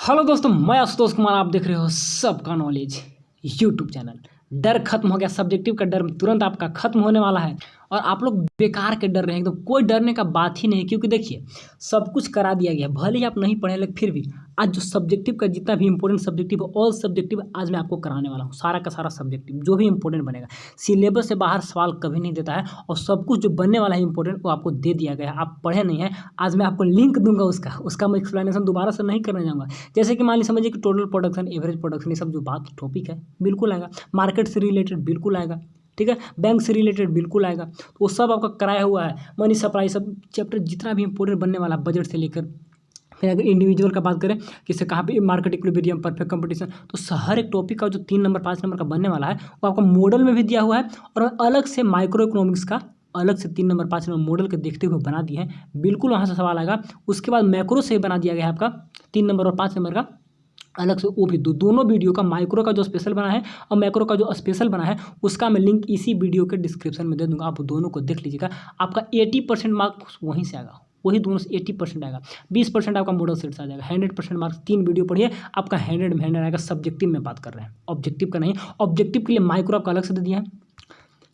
Hello दोस्तों, मैं आशुतोष कुमार। आप देख रहे हो सबका नॉलेज यूट्यूब चैनल। डर खत्म हो गया, सब्जेक्टिव का डर तुरंत आपका खत्म होने वाला है और आप लोग बेकार के डर रहे हैं। एकदम कोई डरने का बात ही नहीं है, क्योंकि देखिए सब कुछ करा दिया गया। भले ही आप नहीं पढ़े, लेकिन फिर भी आज जो सब्जेक्टिव का जितना भी इंपॉर्टेंट सब्जेक्टिव है, ऑल सब्जेक्टिव आज मैं आपको कराने वाला हूँ। सारा का सारा सब्जेक्टिव जो भी इंपॉर्टेंट बनेगा, सिलेबस से बाहर सवाल कभी नहीं देता है और सब कुछ जो बनने वाला है इंपॉर्टेंट वो आपको दे दिया गया है। आप पढ़े नहीं है, आज मैं आपको लिंक दूंगा उसका मैं एक्सप्लेनेशन दोबारा से नहीं करने जाऊँगा। जैसे कि मान लीजिए समझिए कि टोटल प्रोडक्शन, एवरेज प्रोडक्शन, ये सब जो बात टॉपिक है बिल्कुल आएगा। मार्केट से रिलेटेड बिल्कुल आएगा, ठीक है। बैंक से रिलेटेड बिल्कुल आएगा, तो वो सब आपका कराया हुआ है। मनी सप्लाई सब चैप्टर जितना भी इंपॉर्टेंट बनने वाला, बजट से लेकर फिर अगर इंडिविजुअल का बात करें कि इससे कहाँ पे मार्केट इक्विलिब्रियम, परफेक्ट कंपटीशन, तो हर एक टॉपिक का जो 3 नंबर 5 नंबर का बनने वाला है वो आपका मॉडल में भी दिया हुआ है और अलग से माइक्रो इकोनॉमिक्स का अलग से 3 नंबर 5 नंबर मॉडल के देखते हुए बना दिए हैं। बिल्कुल वहाँ से सवाल आएगा। उसके बाद मैक्रो से बना दिया गया है आपका 3 नंबर और 5 नंबर का अलग से, वो भी दोनों वीडियो का, माइक्रो का जो स्पेशल बना है और मैक्रो का जो स्पेशल बना है, उसका मैं लिंक इसी वीडियो के डिस्क्रिप्शन में दे दूंगा। आप दोनों को देख लीजिएगा। आपका 80% मार्क्स वहीं से आएगा, वही दोनों से 80% आएगा। 20% आपका मॉडल सेट से आ जाएगा। 100% मार्क्स 3 वीडियो पढ़िए, आपका 100 में 100 आएगा। सब्जेक्टिव में बात कर रहे हैं, ऑब्जेक्टिव का नहीं। ऑब्जेक्टिव के लिए माइक्रो आपका अलग से दे दिया है,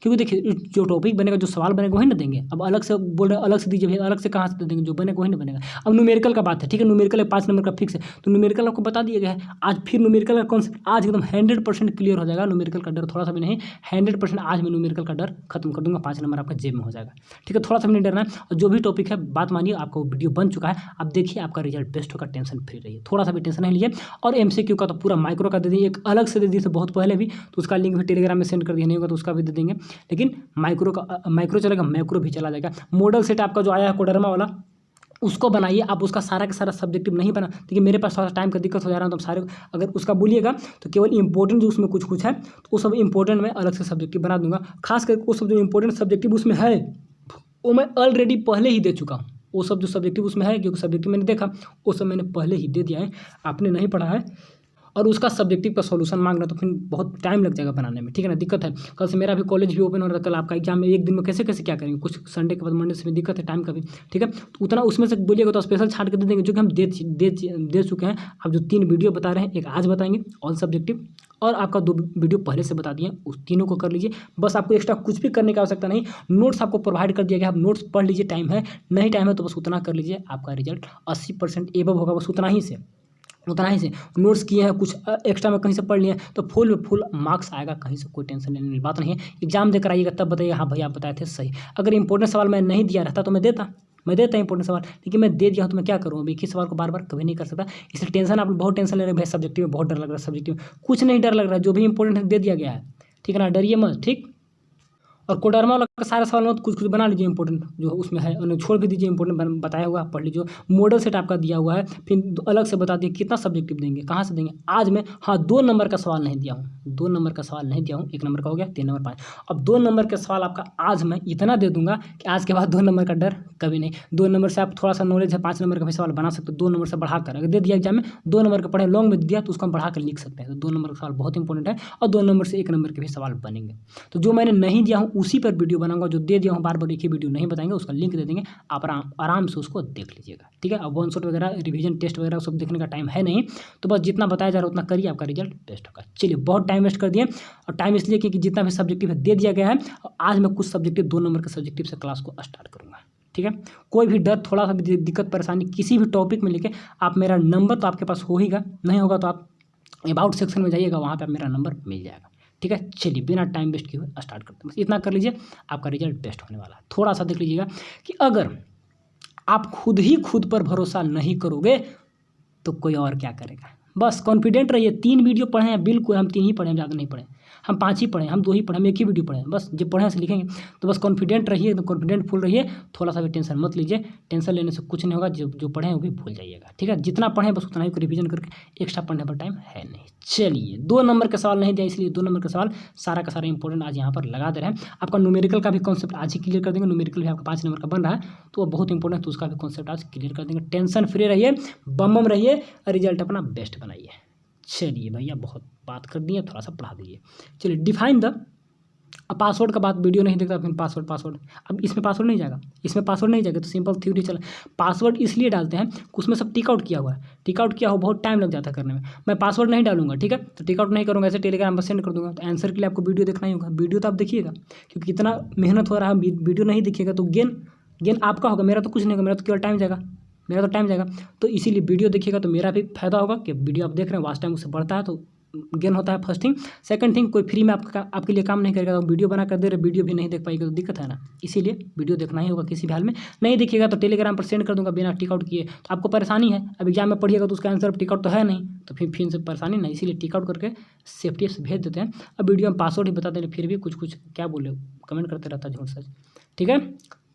क्योंकि देखिए जो टॉपिक बनेगा, जो सवाल बनेगा वही ना देंगे। अब अलग से बोल रहे अलग से दीजिए भैया, अलग से कहाँ से दे देंगे? जो बनेगा वही ना बनेगा। अब न्यूमेरिकल का बात है, ठीक है। न्यूमेरिकल 5 नंबर का फिक्स है, तो न्यूमेरिकल आपको बता दिया गया है। आज फिर न्यूमेरिकल का कॉन्सेप्ट आज एकदम 100% क्लियर हो जाएगा। न्यूमेरिकल का डर थोड़ा सा भी नहीं, 100% आज मैं न्यूमेरिकल का डर खत्म कर दूंगा। 5 नंबर आपका जेब में हो जाएगा, ठीक है। थोड़ा सा भी नहीं डरना है। और जो भी टॉपिक है, बात मानिए, आपका वीडियो बन चुका है। अब देखिए आपका रिजल्ट बेस्ट होगा, टेंशन फ्री रहिए, थोड़ा सा भी टेंशन नहीं लीजिए। और MCQ का तो पूरा माइक्रो का दे दिए, एक अलग से दे दिए बहुत पहले भी, तो उसका लिंक भी टेलीग्राम में सेंड कर दिया। नहीं होगा तो उसका भी दे देंगे, लेकिन माइक्रो चलेगा, मैक्रो भी चला जाएगा। मॉडल सेट आपका जो आया है कोडरमा वाला, उसको बनाइए आप। उसका सारा का सारा सब्जेक्टिव नहीं बना, देखिए मेरे पास थोड़ा टाइम का दिक्कत हो जा रहा है, तो सारे अगर उसका बोलिएगा तो केवल इंपॉर्टेंट जो उसमें कुछ है, तो वो सब इंपॉर्टेंट मैं अलग से सब्जेक्टिव बना दूंगा। खास करके वो सब जो इंपॉर्टेंट सब्जेक्टिव उसमें है, वो मैं ऑलरेडी पहले ही दे चुका हूँ। वो सब जो सब्जेक्टिव उसमें है, क्योंकि सब्जेक्टिव मैंने देखा, वो सब मैंने पहले ही दे दिया है। आपने नहीं पढ़ा है और उसका सब्जेक्टिव का सॉल्यूशन मांगना, तो फिर बहुत टाइम लग जाएगा बनाने में, ठीक है ना। दिक्कत है, कल से मेरा भी कॉलेज भी ओपन हो रहा है, कल आपका एग्जाम है। एक दिन में कैसे कैसे क्या करेंगे? कुछ संडे के बाद मंडे से भी दिक्कत है टाइम का भी, ठीक है। तो उतना उसमें से बोलिएगा तो स्पेशल छाट के दे देंगे, जो कि हम दे चुके हैं। आप जो 3 वीडियो बता रहे हैं, एक आज बताएंगे ऑल सब्जेक्टिव, और आपका 2 वीडियो पहले से बता दिए, उस तीनों को कर लीजिए। बस आपको एक्स्ट्रा कुछ भी करने की आवश्यकता नहीं। नोट्स आपको प्रोवाइड कर दिया गया, आप नोट्स पढ़ लीजिए। टाइम है, नहीं टाइम है तो बस उतना कर लीजिए। आपका रिजल्ट 80% एबव होगा, बस उतना ही से। नोट्स किए हैं, कुछ एक्स्ट्रा में कहीं से पढ़ लिए तो फुल मार्क्स आएगा, कहीं से कोई टेंशन लेने वाली बात नहीं है। एग्जाम देकर आइएगा तब बताइए हाँ भाई आप बताए थे सही। अगर इंपॉर्टेंट सवाल मैं नहीं दिया रहता तो मैं देता इंपॉर्टेंट सवाल, लेकिन मैं दे दिया हूँ तो मैं क्या करूँ? अब एक ही सवाल को बार बार कभी नहीं कर सकता। इसलिए टेंशन, आप बहुत टेंशन ले रहे हैं भाई, सब्जेक्टिव में बहुत डर लग रहा है। सब्जेक्टिव में कुछ नहीं डर लग रहा है, जो भी इंपॉर्टेंट है दे दिया गया है, ठीक है ना। डरिए मत, ठीक। और कोडरमा वाला का सारा सवाल मत, कुछ कुछ बना लीजिए इंपॉर्टेंट जो उसमें है, उन्हें छोड़ भी दीजिए। इंपॉर्टेंट बताया हुआ आप पढ़ लीजिए। मॉडल सेट आपका दिया हुआ है, फिर अलग से बता दिए कितना सब्जेक्टिव देंगे, कहाँ से देंगे। आज मैं 2 नंबर का सवाल नहीं दिया हूँ, 2 नंबर का सवाल नहीं दिया हूँ। 1 नंबर का हो गया, 3 नंबर 5। अब 2 नंबर का सवाल आपका आज मैं इतना दे दूंगा कि आज के बाद 2 नंबर का डर कभी नहीं। 2 नंबर से आप थोड़ा सा नॉलेज है, 5 नंबर का भी सवाल बना सकते हो। 2 नंबर से बढ़ाकर अगर दे दिया एग्जाम में, 2 नंबर का पढ़े, लॉन्ग में दिया तो उसको हम बढ़ाकर लिख सकते हैं। तो 2 नंबर का सवाल बहुत इंपॉर्टेंट है और 2 नंबर से 1 नंबर के भी सवाल बनेंगे। तो जो मैंने नहीं दिया हूँ उसी पर वीडियो बनाऊंगा, जो दे दिया हूँ बार बार एक ही वीडियो नहीं बताएंगे, उसका लिंक दे देंगे। आप आराम से उसको देख लीजिएगा, ठीक है। अब 1 शॉट वगैरह, रिवीजन टेस्ट वगैरह सब देखने का टाइम है नहीं, तो बस जितना बताया जा रहा है उतना करिए, आपका रिजल्ट बेस्ट होगा। चलिए, बहुत टाइम वेस्ट कर दिए, और टाइम इसलिए क्योंकि जितना भी सब्जेक्टिव है दे दिया गया है। और आज मैं कुछ सब्जेक्टिव 2 नंबर के सब्जेक्टिव से क्लास को स्टार्ट करूँगा, ठीक है। कोई भी डर, थोड़ा सा भी दिक्कत परेशानी किसी भी टॉपिक में लेके, आप मेरा नंबर तो आपके पास होगा, नहीं होगा तो आप अबाउट सेक्शन में जाइएगा, वहाँ पे मेरा नंबर मिल जाएगा, ठीक है। चलिए, बिना टाइम वेस्ट किए हुए स्टार्ट करते हैं। बस इतना कर लीजिए, आपका रिजल्ट बेस्ट होने वाला है। थोड़ा सा देख लीजिएगा कि अगर आप खुद पर भरोसा नहीं करोगे तो कोई और क्या करेगा। बस कॉन्फिडेंट रहिए। 3 वीडियो पढ़े हैं, बिल्कुल हम 3 ही पढ़े, हम ज़्यादा नहीं पढ़े। हम 5 ही पढ़े, हम 2 ही पढ़े, हम 1 ही वीडियो पढ़े, बस जो पढ़े से लिखेंगे। तो बस कॉन्फिडेंट रहिए, एकदम कॉन्फिडेंट फुल रहिए। थोड़ा सा भी टेंशन मत लीजिए, टेंशन लेने से कुछ नहीं होगा। जो पढ़े हैं वो भी भूल जाइएगा, ठीक है। जितना पढ़ें बस उतना ही रिवीजन करके, एक्स्ट्रा पढ़ने पर टाइम है नहीं। चलिए, 2 नंबर का सवाल नहीं दिया, इसलिए 2 नंबर का सवाल सारा का सारा इंपॉर्टेंट आज यहाँ पर लगा दे रहे हैं। आपका न्यूमेरिकल का भी कॉन्सेप्ट आज ही क्लियर कर देंगे। न्यूमेरिकल भी आपका 5 नंबर का बन रहा है, तो वो बहुत इंपॉर्टेंट है, तो उसका भी कॉन्सेप्ट आज क्लियर कर देंगे। टेंशन फ्री रहिए, बम रहिए, रिजल्ट अपना बेस्ट बनाइए। चलिए भैया, बहुत बात कर दी है, थोड़ा सा पढ़ा दीजिए। चलिए, डिफाइन द अब पासवर्ड का बात, वीडियो नहीं देखता फिर पासवर्ड, अब इसमें पासवर्ड नहीं जाएगा, इसमें पासवर्ड नहीं जाएगा, तो सिंपल थ्योरी चला। पासवर्ड इसलिए डालते हैं कि उसमें सब टिक आउट किया हुआ है, टिक आउट किया हो बहुत टाइम लग जाता है करने में। मैं पासवर्ड नहीं डालूंगा, ठीक है, तो टिक आउट नहीं करूँगा, ऐसे टेलीग्राम पर सेंड कर दूंगा। तो आंसर के लिए आपको वीडियो देखना ही होगा, वीडियो तो आप देखिएगा, क्योंकि इतना मेहनत हो रहा है, वीडियो नहीं देखिएगा तो गेन आपका होगा, मेरा तो कुछ नहीं होगा, मेरा तो केवल टाइम जाएगा, मेरा तो टाइम जाएगा। तो इसीलिए वीडियो देखिएगा तो मेरा भी फायदा होगा कि वीडियो आप देख रहे हैं, वाच टाइम उससे बढ़ता है तो गेन होता है, फर्स्ट थिंग। सेकंड थिंग, कोई फ्री में आपके लिए काम नहीं करेगा, तो वीडियो बना कर दे रहे, वीडियो भी नहीं देख पाएगा तो दिक्कत है ना। इसीलिए वीडियो देखना ही होगा किसी भी हाल में। नहीं देखिएगा तो टेलीग्राम पर सेंड कर दूंगा बिना टिक आउट किए, तो आपको परेशानी है। अब एग्जाम में पढ़िएगा तो उसका आंसर टिक आउट तो है नहीं, तो फिर से परेशानी नहीं, इसीलिए टिक आउट करके सेफ्टी से भेज देते हैं। अब वीडियो में पासवर्ड ही बता दें, फिर भी कुछ क्या बोले, कमेंट करते रहता है झूठ सच, ठीक है।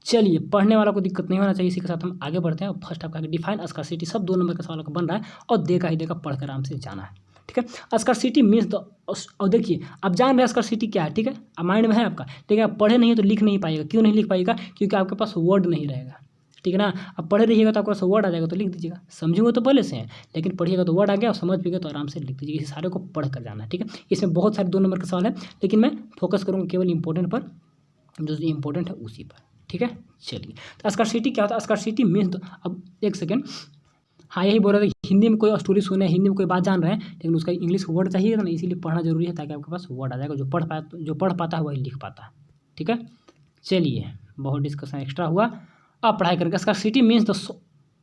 चलिए, पढ़ने वाला को दिक्कत नहीं होना चाहिए। इसी के साथ हम आगे बढ़ते हैं। फर्स्ट आपका डिफाइन स्कार्सिटी, सब 2 नंबर का सवाल का बन रहा है और देखा ही देखा पढ़ कर आराम से जाना है, ठीक है। स्कार्सिटी मीन्स द, और देखिए आप जान रहे हैं स्कार्सिटी क्या है, ठीक है, अब माइंड में है आपका, ठीक है। आप पढ़े नहीं है तो लिख नहीं पाएगा, क्यों नहीं लिख पाएगा, क्योंकि आपके पास वर्ड नहीं रहेगा, ठीक है ना। अब पढ़े रहिएगा तो आपके पास वर्ड आ जाएगा तो लिख दीजिएगा, समझेंगे तो पहले से है, लेकिन पढ़िएगा तो वर्ड आ गया और समझ भी गया तो आराम से लिख दीजिएगा। इस सारे को पढ़ कर जाना है, ठीक है। इसमें बहुत सारे 2 नंबर का सवाल है, लेकिन मैं फोकस करूँगा केवल इंपॉर्टेंट पर, जो इंपॉर्टेंट है उसी पर, ठीक है। चलिए, तो स्कार्सिटी क्या होता है, स्कार्सिटी मीन्स, अब एक सेकेंड, हाँ यही बोल रहे थे, हिंदी में कोई स्टोरी सुने, हिंदी में कोई बात जान रहे हैं, लेकिन उसका इंग्लिश वर्ड चाहिए ना, इसीलिए पढ़ना जरूरी है, ताकि आपके पास वर्ड आ जाएगा, जो पढ़ पाता है वही लिख पाता है, ठीक है। चलिए, बहुत डिस्कशन एक्स्ट्रा हुआ, अब पढ़ाई करेंगे। Scarcity means the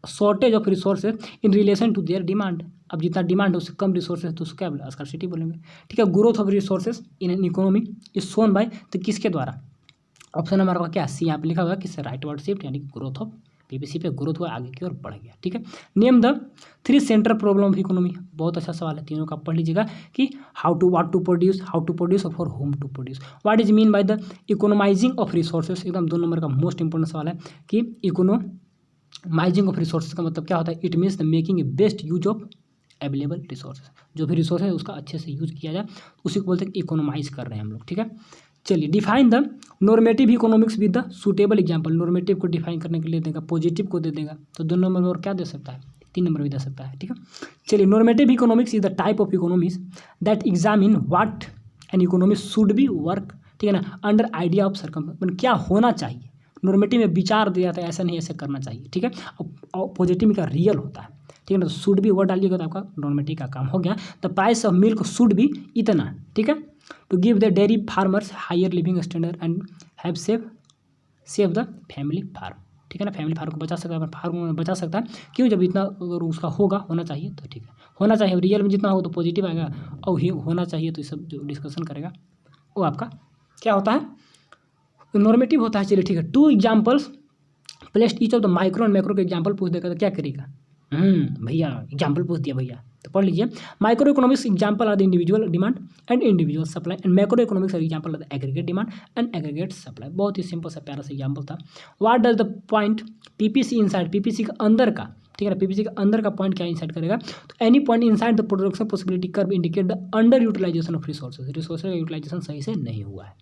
shortage of resources in relation to their demand. अब जितना डिमांड है उससे कम रिसोर्सेज तो उसको क्या बोले, स्कार्सिटी बोलेंगे, ठीक है। Growth of resources in an economy is shown by, तो किसके द्वारा, ऑप्शन नंबर का क्या सी यहाँ पे लिखा हुआ है, किससे, राइट वर्ड शिफ्ट, यानी ग्रोथ ऑफ, पीपीसी पे ग्रोथ हुआ, आगे की ओर बढ़ गया, ठीक है। Name the 3 central problem of economy, बहुत अच्छा सवाल है, तीनों का पढ़ लीजिएगा कि व्हाट टू प्रोड्यूस और for whom to produce. What is mean by the economising of resources, एकदम 2 नंबर का मोस्ट इंपॉर्टेंट सवाल है कि इकोनोमाइजिंग ऑफ रिसोर्सेज का मतलब क्या होता है। It means the making a best use of available resources, जो भी रिसोर्स है उसका अच्छे से यूज किया जाए, उसी को बोलते हैं इकोनोमाइज कर रहे हैं हम लोग, ठीक है। चलिए, define the normative economics with the suitable example. Normative को डिफाइन करने के लिए देगा, पॉजिटिव को दे देगा, तो 2 नंबर में और क्या दे सकता है, 3 नंबर भी दे सकता है, ठीक है। चलिए, normative economics is the type of economics that examine what an economy should be work, ठीक है ना, अंडर आइडिया ऑफ सर्कम, क्या होना चाहिए। नॉर्मेटिव में विचार दिया जाता है, ऐसा नहीं ऐसे करना चाहिए, ठीक है। और पॉजिटिव में क्या रियल होता है, ठीक है ना। तो शुड भी वर्ड डालिएगा तो आपका नॉर्मेटिव का काम हो गया। The price of milk should भी इतना, ठीक है, to give the dairy farmers higher living standard and have save the family farm, ठीक है ना। फैमिली फार्म को बचा सकता है, फार्म में बचा सकता है, क्यों, जब इतना अगर उसका होना चाहिए तो ठीक है, होना चाहिए, रियल में जितना हो तो पॉजिटिव आएगा, और होना चाहिए तो ये सब जो डिस्कशन करेगा वो आपका क्या होता है, नॉर्मेटिव होता है। चलिए ठीक है, 2 examples placed each of the micro and macro के एग्जाम्पल पूछ देगा तो क्या करेगा, भैया एग्जाम्पल पूछ दिया भैया, तो पढ़ लीजिए। Micro economics example are the individual demand and individual supply, and macro economics example are the aggregate demand and aggregate supply. बहुत ही सिंपल सा प्यारा सा एग्जाम्पल था। What does the point PPC inside, PPC के अंदर का, ठीक है ना, पीपीसी के अंदर का पॉइंट क्या इंसाइड करेगा, तो any point inside the production possibility curve indicate the under utilization of resources, resources का यूटिलाइजेशन सही से नहीं हुआ है,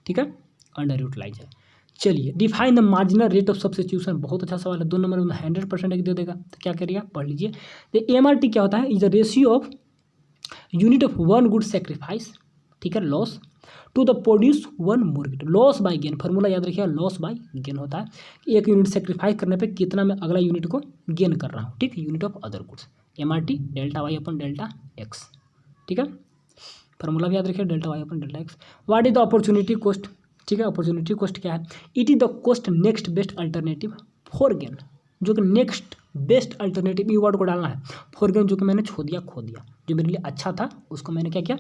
ठीक है, अंडर यूटिलाइज है। चलिए, define the marginal rate of substitution, बहुत अच्छा सवाल है, 2 नंबर में 100% दे देगा, तो क्या करिएगा, पढ़ लीजिए। तो एमआरटी क्या होता है, is the ratio of unit of one good sacrifice, ठीक है, loss to the produce 1 more good, loss by gain, formula याद रखिएगा, लॉस बाय गेन होता है कि 1 यूनिट सेक्रीफाइस करने पे कितना मैं अगला यूनिट को गेन कर रहा हूँ, ठीक, unit of other goods, MRT delta Y upon delta X, ठीक है, फॉर्मूला भी याद रखिए, delta Y upon delta X. What is the opportunity cost, ठीक है, अपॉर्चुनिटी कॉस्ट क्या है, it is the cost next best alternative for gain, जो कि नेक्स्ट बेस्ट अल्टरनेटिव, ई वर्ड को डालना है, फॉर गेन, जो कि मैंने खो दिया, जो मेरे लिए अच्छा था उसको मैंने क्या किया,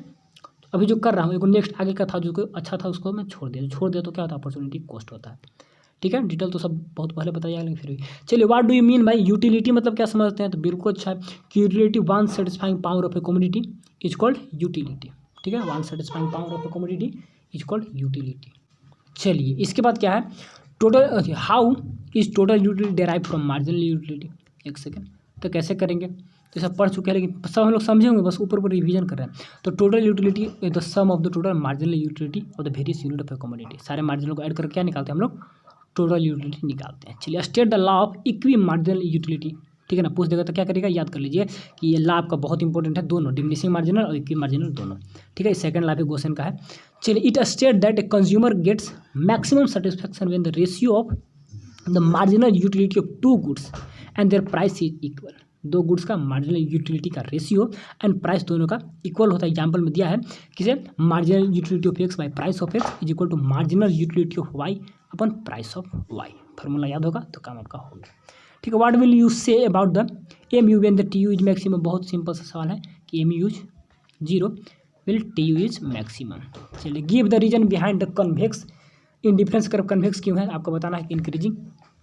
अभी जो कर रहा हूँ, एक नेक्स्ट आगे का था जो कि अच्छा था उसको मैं छोड़ दिया तो क्या होता है, अपॉर्चुनिटी कॉस्ट होता है, ठीक है। डिटेल तो सब बहुत पहले बताया लेकिन फिर भी चलिए, what do you mean bye utility, मतलब क्या समझते हैं, तो बिल्कुल अच्छा है कि relative one satisfying power of a commodity is called utility, ठीक है, one satisfying power of a commodity is called utility. चलिए, इसके बाद क्या है, total, how is total utility derive from marginal utility, एक सेकेंड, तो कैसे करेंगे, तो सब पढ़ चुके हैं लेकिन सब हम लोग समझे होंगे, बस ऊपर रिवीजन कर रहे हैं। तो total utility is the sum of the total marginal utility of the various unit of a commodity, सारे मार्जिनल को ऐड करके क्या निकालते हैं हम लोग, टोटल यूटिलिटी निकालते हैं। चलिए, state the law of equi marginal utility, ठीक है ना, पूछ देगा तो क्या करेगा, याद कर लीजिए कि ये ला आपका बहुत इंपॉर्टेंट है, दोनों डिमिनिशिंग मार्जिनल और इक्विटी मार्जिनल दोनों। ठीक है, सेकंड ला भी क्वेश्चन का है। चलिए, it state that a consumer gets maximum satisfaction when the ratio of the marginal utility of two goods and their price is equal. दो गुड्स का मार्जिनल यूटिलिटी का रेशियो एंड प्राइस दोनों का equal होता है। एग्जाम्पल में दिया है किसे, marginal utility of X by price of X is equal to marginal utility of Y upon price of Y. Formula याद होगा तो काम आपका हो गया। ठीक है, what will you say about the M U when the T U is maximum. बहुत सिंपल सा सवाल है कि M use 0 will T U is maximum. चलिए, give the reason behind the convex indifference curve. Convex क्यों है आपको बताना है कि इंक्रीजिंग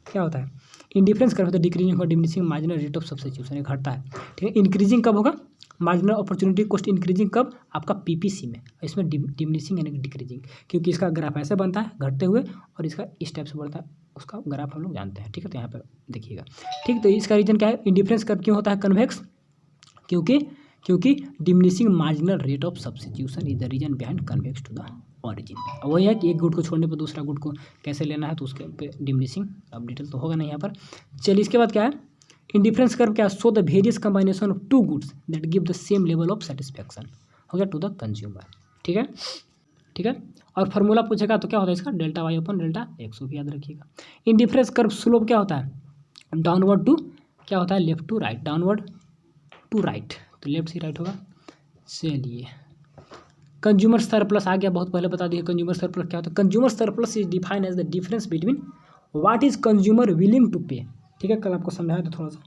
क्या होता है, इंडिफरेंस कर्व होता है डिक्रीजिंग और diminishing marginal rate of substitution, ये घटता है। ठीक है, इंक्रीजिंग कब होगा, मार्जिनल अपॉर्चुनिटी कॉस्ट इंक्रीजिंग कब, आपका पीपीसी में, इसमें डिमिनिशिंग यानी डिक्रीजिंग, क्योंकि इसका ग्राफ ऐसे बनता है घटते हुए और इसका इस टाइप से बढ़ता है, उसका ग्राफ हम लोग जानते हैं। ठीक है, तो यहाँ पर देखिएगा। ठीक, तो इसका रीजन क्या है, इंडिफरेंस कर्व क्यों होता है कन्वेक्स, क्योंकि diminishing marginal rate of substitution is the reason behind convex to the origin. वही है कि एक गुड को छोड़ने पर दूसरा गुड को कैसे लेना है, तो उसके पे डिमिनिशिंग, अब डिटेल तो होगा नहीं यहाँ पर। चलिए, इसके बाद क्या है, इंडिफरेंस कर्व क्या है, so the various combination of two goods that give the same level of satisfaction हो गया टू द कंज्यूमर। ठीक है, ठीक है, और फार्मूला पूछेगा तो क्या होता है इसका, delta Y upon delta x भी याद रखिएगा। इंडिफरेंस कर्व स्लोप क्या होता है, डाउनवर्ड टू क्या होता है, left to right, downward to right, तो लेफ्ट से राइट होगा। चलिए, कंज्यूमर सरप्लस आ गया, बहुत पहले बता दिए कंज्यूमर सरप्लस क्या होता है। Consumer surplus is defined as the difference between what is consumer willing to pay. ठीक है, कल आपको समझाया था थोड़ा सा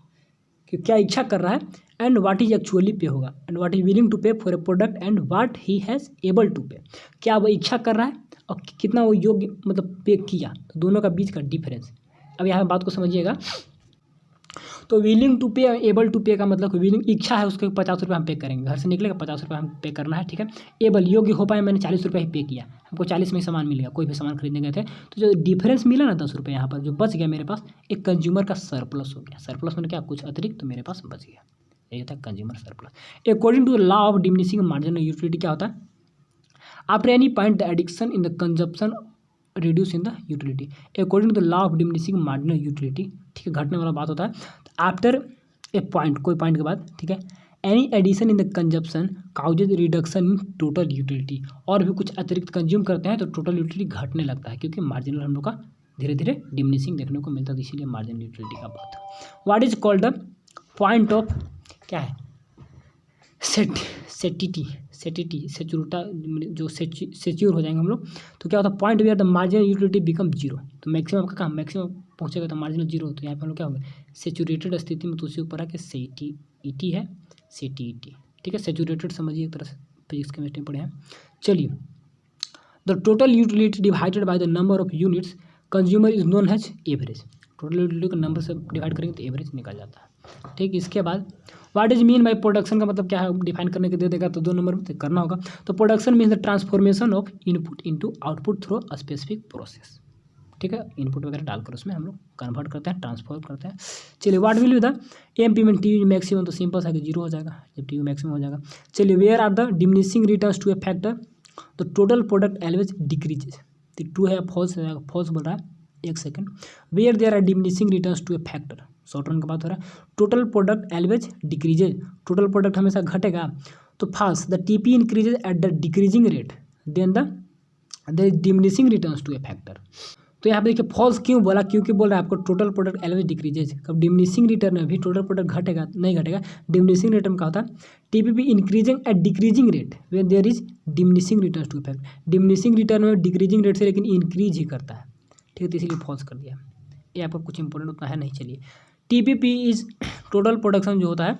कि क्या इच्छा कर रहा है and what is actually pay होगा, and what is willing to pay for a product and what he has able to pay. क्या वो इच्छा कर रहा है और कितना वो योग्य मतलब पे किया, तो दोनों का बीच का डिफरेंस। अब यहाँ बात को समझिएगा, तो विलिंग टू पे एबल टू पे का मतलब विलिंग इच्छा है उसके 50 रुपये हम पे करेंगे, घर से निकलेगा 50 रुपये हम पे करना है। ठीक है, एबल योग्य हो पाए, मैंने 40 रुपये ही पे किया, हमको 40 में ही सामान मिलेगा, कोई भी सामान खरीदने गए थे, तो जो डिफरेंस मिला ना 10 रुपये यहाँ पर जो बच गया मेरे पास, एक कंज्यूमर का सरप्लस हो गया। सरप्लस में क्या, कुछ अतिरिक्त तो मेरे पास बच गया, यही होता है consumer surplus. According to the law of diminishing marginal utility क्या होता है, after any point the addiction in the consumption reduce in the utility. According to the law of diminishing marginal utility, ठीक है, घटने वाला बात होता है। आफ्टर ए पॉइंट, कोई पॉइंट के बाद, ठीक है, any addition in the consumption causes reduction in total utility. और भी कुछ अतिरिक्त कंज्यूम करते हैं तो टोटल यूटिलिटी घटने लगता है, क्योंकि मार्जिनल हम लोग का धीरे धीरे डिमिनिशिंग देखने को मिलता है, इसीलिए मार्जिनल यूटिलिटी का बात। What is called the point of क्या है, सेटिटी सेचुरटा, जो सेच्योर हो जाएंगे हम लोग, तो क्या होता है, point where the marginal utility become zero. तो मैक्सिमम का काम मैक्सिमम पहुंचेगा तो मार्जिनल जीरो, तो यहाँ पे हम लोग क्या होगा, सेचुरेटेड स्थिति में, तो उसी ऊपर है कि सेटीईटी है, सेटीईटी। ठीक है, सेचुरेटेड समझिए एक तरह से, फिजिक्स केमिस्ट्री में पढ़े हैं। चलिए, the total utility divided by the number of units consumer is known as average. Total utility को नंबर से डिवाइड करेंगे तो एवरेज निकल जाता है। ठीक, इसके बाद what is mean by production का मतलब क्या है, डिफाइन करने के दे देगा तो 2 नंबर में करना होगा। तो production means the transformation of input into output through a specific process. ठीक है, इनपुट वगैरह डालकर उसमें हम लोग कन्वर्ट करते हैं, ट्रांसफॉर्म करते हैं। चलिए, what will be the M payment T U maximum, तो सिंपल सा कि 0 हो जाएगा जब टी यू मैक्सिमम हो जाएगा। चलिए, where are the diminishing returns to a factor, तो टोटल प्रोडक्ट एलवेज डिक्रीजेज, तो ट्रू है फॉल्स है, फॉल्स बोल रहा है, एक second. Where there are diminishing returns to a factor, short run का बात हो रहा है, total product always decreases, total product हमेशा घटेगा, तो first the TP increases at the decreasing rate then the diminishing returns to a factor. तो यहाँ पे देखिए फॉल्स क्यों बोला, क्योंकि बोल रहा है आपको टोटल प्रोडक्ट एलवेज डिक्रीजेज, कब डिमिनिशिंग रिटर्न में भी टोटल प्रोडक्ट घटेगा नहीं घटेगा, डिमिनिशिंग रेट में क्या होता है, TPP increasing at decreasing rate when there is diminishing returns to effect. Diminishing return में डिक्रीजिंग रेट से लेकिन इंक्रीज ही करता है। ठीक है, तो इसीलिए फॉल्स कर दिया, ये आपका कुछ इंपॉर्टेंट उतना है नहीं। चलिए, टीपीपी इज टोटल प्रोडक्शन जो होता है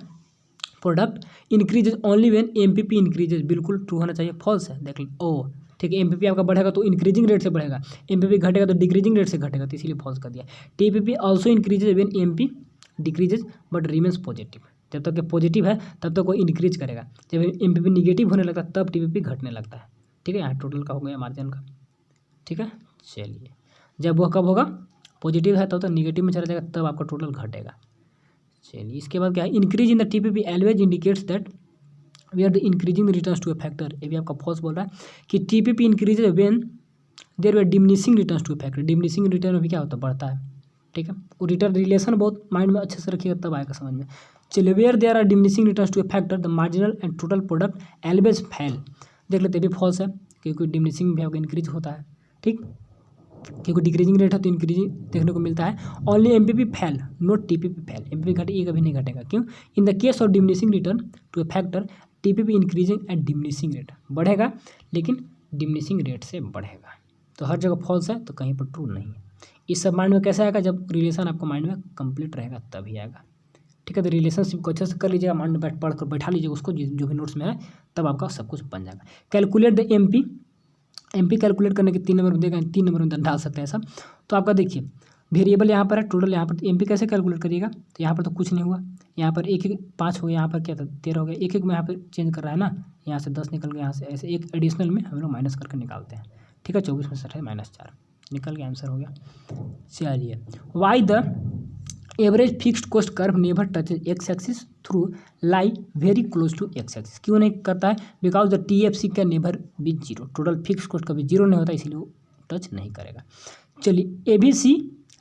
product increases only when MPP increases, बिल्कुल ट्रू होना चाहिए, फॉल्स है देख लो। ओ ठीक है, एमपीपी आपका बढ़ेगा तो इंक्रीजिंग रेट से बढ़ेगा, एमपीपी घटेगा तो डिक्रीजिंग रेट से घटेगा, तो इसीलिए फॉल्स कर दिया। TPP also increases when MP decreases but remains positive, जब तक ये पॉजिटिव है तब तक वो इंक्रीज करेगा, जब एमपीपी निगेटिव होने लगता है तब टीपीपी घटने लगता है। ठीक है, यहाँ टोटल का हो गया मार्जिन का। ठीक है, चलिए, जब वह कब होगा, पॉजिटिव है तब तक निगेटिव में चला जाएगा, तब आपका टोटल घटेगा। चलिए, इसके बाद क्या है, increase in the TPP always indicates that we are the increasing returns to a factor. ये भी आपका फॉल्स बोल रहा है कि TPP increases when there way diminishing returns to a factor. Diminishing return में भी क्या होता है, बढ़ता है। ठीक है, वो रिलेशन बहुत माइंड में अच्छे से रखिएगा तब आएगा समझ में। चलिए, where there are diminishing returns to a factor the marginal and total product always fall. देख लेते भी फॉल्स है, क्योंकि डिमिनिशिंग भी होगा इंक्रीज होता है, ठीक, क्योंकि डिक्रीजिंग रेट है तो इंक्रीजिंग देखने को मिलता है। Only MPP fall not TPP fall, MPP घटे ये कभी नहीं घटेगा, क्यों? In the case of diminishing return to a factor TPP increasing and diminishing rate बढ़ेगा, लेकिन डिमिनिशिंग रेट से बढ़ेगा। तो हर जगह फॉल्स है तो कहीं पर ट्रू नहीं है। इस सब माइंड में कैसे आएगा? जब रिलेशन आपको माइंड में कंप्लीट रहेगा तभी आएगा, ठीक है। तो रिलेशनशिप को अच्छे से कर लीजिएगा, माइंड में पढ़ कर बैठा लीजिएगा उसको, जो भी नोट्स में है, तब आपका सब कुछ बन जाएगा। कैलकुलेट द एमपी कैलकुलेट करने के 3 नंबर देगा, 3 नंबर में डाल सकते हैं सब। तो आपका देखिए वेरिएबल यहाँ पर है, टोटल यहाँ पर एमपी कैसे कैलकुलेट करिएगा? तो यहाँ पर तो कुछ नहीं हुआ, यहाँ पर 1-1 5 हो गया, यहाँ पर क्या था 13 हो गया, 1-1 में यहाँ पर चेंज कर रहा है ना, यहाँ से 10 निकल गया, यहाँ से ऐसे एक एडिशनल में हम लोग माइनस करके निकालते हैं, ठीक है। 24 में 60 -4 निकल गया, आंसर हो गया। चलिए, why the average fixed cost curve never touches X axis through lie very close to X axis. क्यों नहीं करता है? Because the TFC can never be zero, total fixed cost कभी जीरो नहीं होता, इसीलिए वो टच नहीं करेगा। चलिए, ABC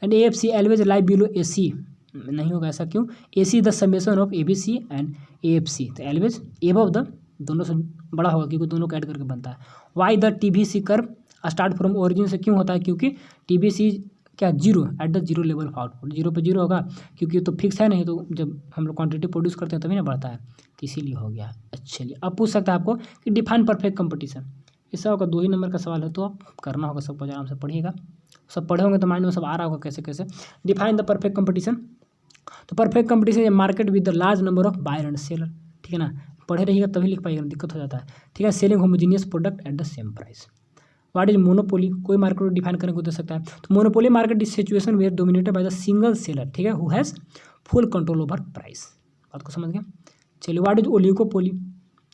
and AFC always lie below AC नहीं होगा, ऐसा क्यों? AC the summation of ABC and AFC, तो एलवेज एबव द दोनों से बड़ा होगा, क्योंकि दोनों को ऐड करके बनता है। Why the TBC curve start from origin से क्यों होता है? क्योंकि TBC क्या zero at the zero level of output, zero पे जीरो होगा, क्योंकि तो फिक्स है नहीं, तो जब हम लोग क्वांटिटी प्रोड्यूस करते हैं तभी ना बढ़ता है, तो इसीलिए हो गया। अच्छा, अब पूछ सकता है आपको कि डिफाइन परफेक्ट कंपटीशन, इससे होगा 2 ही नंबर का सवाल है, तो आप करना होगा सबको, आराम से पढ़िएगा, सब पढ़े होंगे तो माइंड में सब आ रहा होगा कैसे कैसे। डिफाइन द परफेक्ट कंपटीशन, तो perfect competition a market with the large number of buyer and seller, ठीक है ना, पढ़े रहिएगा तभी लिख पाइएगा, दिक्कत हो जाता है, ठीक है। Selling homogeneous product at the same price. What is monopoly? कोई मार्केट को डिफाइन करने को दे सकता है, तो monopoly market is situation where dominated by the single seller, ठीक है, who has full control over price. बात को समझ गए? चलिए, व्हाट इज ओलिगोपोली?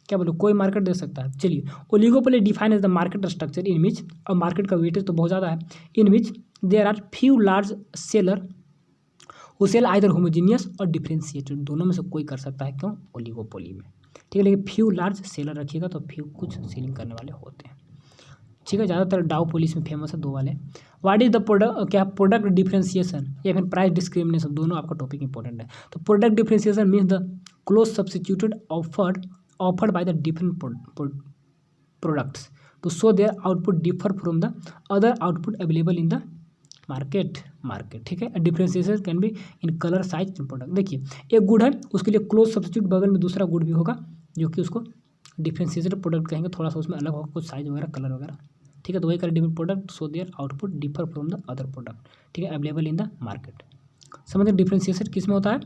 क्या बोलो, कोई मार्केट दे सकता है। चलिए, oligopoly define as the market structure in which, अब मार्केट का वेटेज तो बहुत ज़्यादा है, in which there are few large seller who sell either homogeneous और डिफरेंशिएटेड, दोनों में से कोई कर सकता है, क्यों? ओलिगोपोली में, ठीक है। लेकिन फ्यू लार्ज सेलर रखिएगा तो फ्यू कुछ सेलिंग करने वाले होते हैं, ठीक है। ज़्यादातर डाउ पुलिस में फेमस है 2 वाले। व्हाट इज द प्रोडक्ट, क्या प्रोडक्ट डिफरेंशिएशन या फिर प्राइस डिस्क्रिमिनेशन, दोनों आपका टॉपिक इंपॉर्टेंट है। तो product differentiation means the close substituted offered by the different products to show their output differ from the other output available in the market, ठीक है। Differentiation can be in colour, size and product. देखिए, एक good है, उसके लिए close substitute बगल में दूसरा गुड भी होगा, जो कि उसको डिफरेंशिएटेड प्रोडक्ट कहेंगे, थोड़ा सा उसमें अलग होगा, कुछ साइज वगैरह, कलर वगैरह, ठीक है। तो वही करें, different product so their output differ from the other product, ठीक है, अवेलेबल इन द मार्केट। समझते, डिफरेंशिएशन किस में होता है?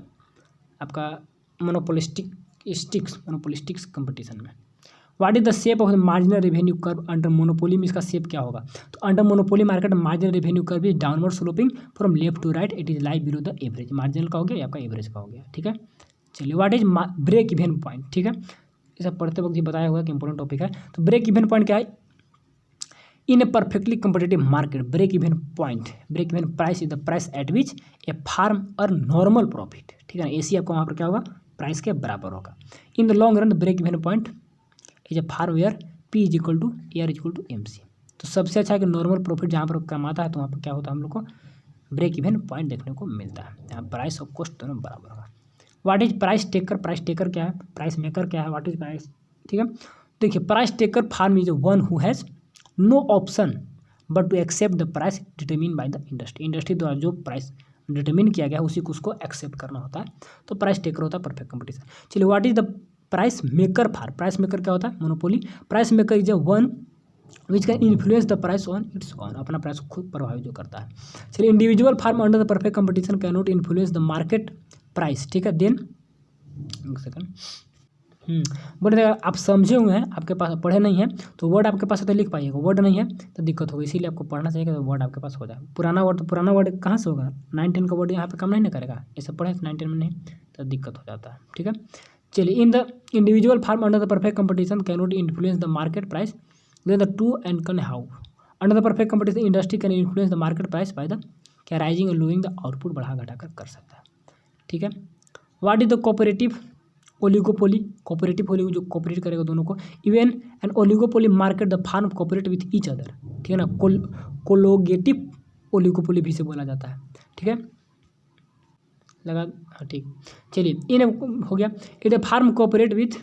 आपका मोनोपोलिस्टिक्स कंपटीशन में। What is the shape of the marginal revenue curve under monopoly में? इसका शेप क्या होगा? तो under monopoly market marginal revenue curve is downward sloping from left to right, it is lie below the average, marginal का हो गया या आपका एवरेज का हो गया, ठीक है। चलिए, what is break even point, ठीक है, इसे पढ़ते वक्त ही बताया हुआ कि इंपॉर्टेंट टॉपिक है। तो ब्रेक इवन पॉइंट क्या है? In a perfectly competitive market, break even price is the price at which a firm earn normal profit, ठीक है ना। AC आपको वहाँ पर क्या होगा? प्राइस के बराबर होगा। In the long run break even point is a firm where P is equal to AR is equal to MC। तो सबसे अच्छा है कि नॉर्मल प्रॉफिट जहाँ पर कमाता है तो वहाँ पर क्या होता है, हम लोग को ब्रेक इवन पॉइंट देखने को मिलता है, यहाँ प्राइस और कॉस्ट दोनों बराबर होगा। What is price taker? Price taker क्या है? प्राइस मेकर क्या है? व्हाट इज प्राइस, ठीक है। देखिए, price taker firm is one who has no option but to accept the price determine by the industry, industry द्वारा जो प्राइस डिटरमिन किया गया है उसी को उसको एक्सेप्ट करना होता है, तो प्राइस टेकर होता है परफेक्ट कंपटीशन। चलिए, what is the price maker firm? Price maker क्या होता है? Monopoly. Price maker is a one which can influence the price on its own, अपना प्राइस को खुद प्रभावित जो करता है। चलिए, individual firm under the perfect competition can not influence the market price, ठीक है। देन एक सेकंड, बोले आप समझे हुए हैं, आपके पास पढ़े नहीं है तो वर्ड आपके पास है तो लिख पाइएगा, वर्ड नहीं है तो दिक्कत होगी, इसीलिए आपको पढ़ना चाहिए तो वर्ड आपके पास हो जाए। पुराना वर्ड कहाँ से होगा? 9-10 का वर्ड यहाँ पे काम नहीं ना करेगा, ऐसे पढ़े 9-10 में नहीं तो दिक्कत हो जाता है, ठीक है। चलिए, in the individual firm under the perfect competition can not influence the market price, then the to and can how under the perfect competition industry can influence the market price by the क्या rising and lowing the output, बढ़ा घटा कर सकता है, ठीक है। What is the cooperative oligopoly? Cooperative oligo जो cooperate करेगा दोनों को, even an oligopoly market the firm cooperate with each other, ठीक है ना। कोलोगेटिव ओलिगोपोली भी से बोला जाता है, ठीक है। लगा, हाँ ठीक। चलिए इन हो गया। इट फार्म कोऑपरेट विथ,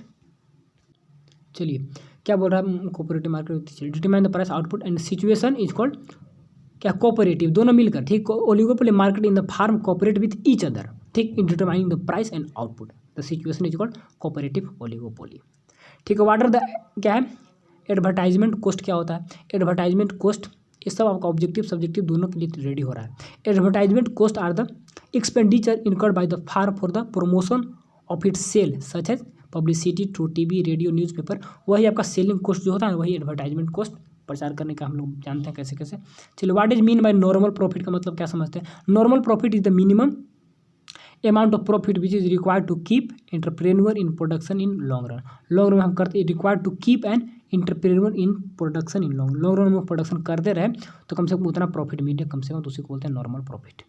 चलिए क्या बोल रहा है, cooperative market determine the price output and situation is called क्या, कोऑपरेटिव, दोनों मिलकर, ठीक। Oligopoly market in the firm cooperate with each other, ठीक, in determining the price and output, the situation is called cooperative oligopoly, ठीक है। What are the, क्या है, advertisement cost क्या होता है, एडवर्टाइजमेंट कॉस्ट, ये सब आपका ऑब्जेक्टिव सब्जेक्टिव दोनों के लिए रेडी हो रहा है। Advertisement cost are the expenditure incurred by the firm for the promotion of its sale such as publicity through TV, radio, newspaper, वही आपका सेलिंग कॉस्ट जो होता है वही एडवर्टाइजमेंट कॉस्ट, प्रचार करने का हम लोग जानते हैं कैसे कैसे। चलिए what is mean by normal profit का मतलब क्या समझते हैं। Normal profit is the minimum amount of profit which is required to keep entrepreneur in production in long run. Long run में हम करते required to keep an entrepreneur in production in long run में production करते रहे तो कम से कम उतना profit मिले कम से कम, तो उसी को बोलते हैं normal profit.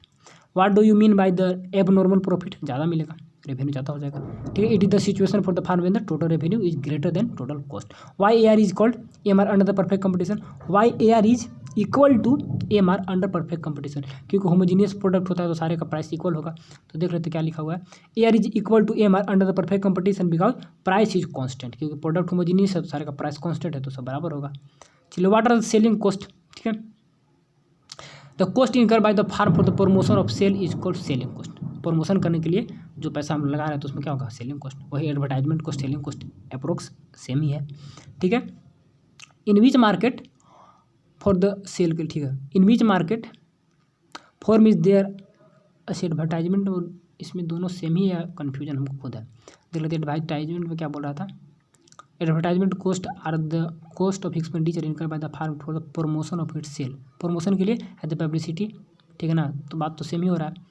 What do you mean by the abnormal profit, ज़्यादा मिलेगा, रेवेन्यू ज़्यादा हो जाएगा, ठीक है। It is the situation for the firm when the total revenue is greater than total cost. Why A R is called M R under the perfect competition, why A R is equal to M R under perfect competition, क्योंकि homogeneous product होता है तो सारे का price equal होगा। तो देख लेते क्या लिखा हुआ है, A R is equal to M R under the perfect competition because price is constant, क्योंकि प्रोडक्ट होमोजीनियस है तो सारे का प्राइस कॉन्स्टेंट है तो सब बराबर होगा। चलो what are the selling cost, ठीक है, the cost incur by the firm for the promotion of sale is called selling cost. Promotion करने के लिए जो पैसा हम लगा रहे हैं तो उसमें क्या होगा, सेलिंग कॉस्ट। वही advertisement cost, selling cost approx same ही है, ठीक है। In which market for the sale के, ठीक है, in which market form is there, अच्छा एडवर्टाइजमेंट और इसमें दोनों सेम ही है, कन्फ्यूजन हमको खुद है। देख लेते एडवर्टाइजमेंट में क्या बोल रहा था, advertisement cost are the cost of expenditure incur by the firm for the promotion of its sale, promotion के लिए है द पब्लिसिटी, ठीक है ना, तो बात तो सेम ही हो रहा है।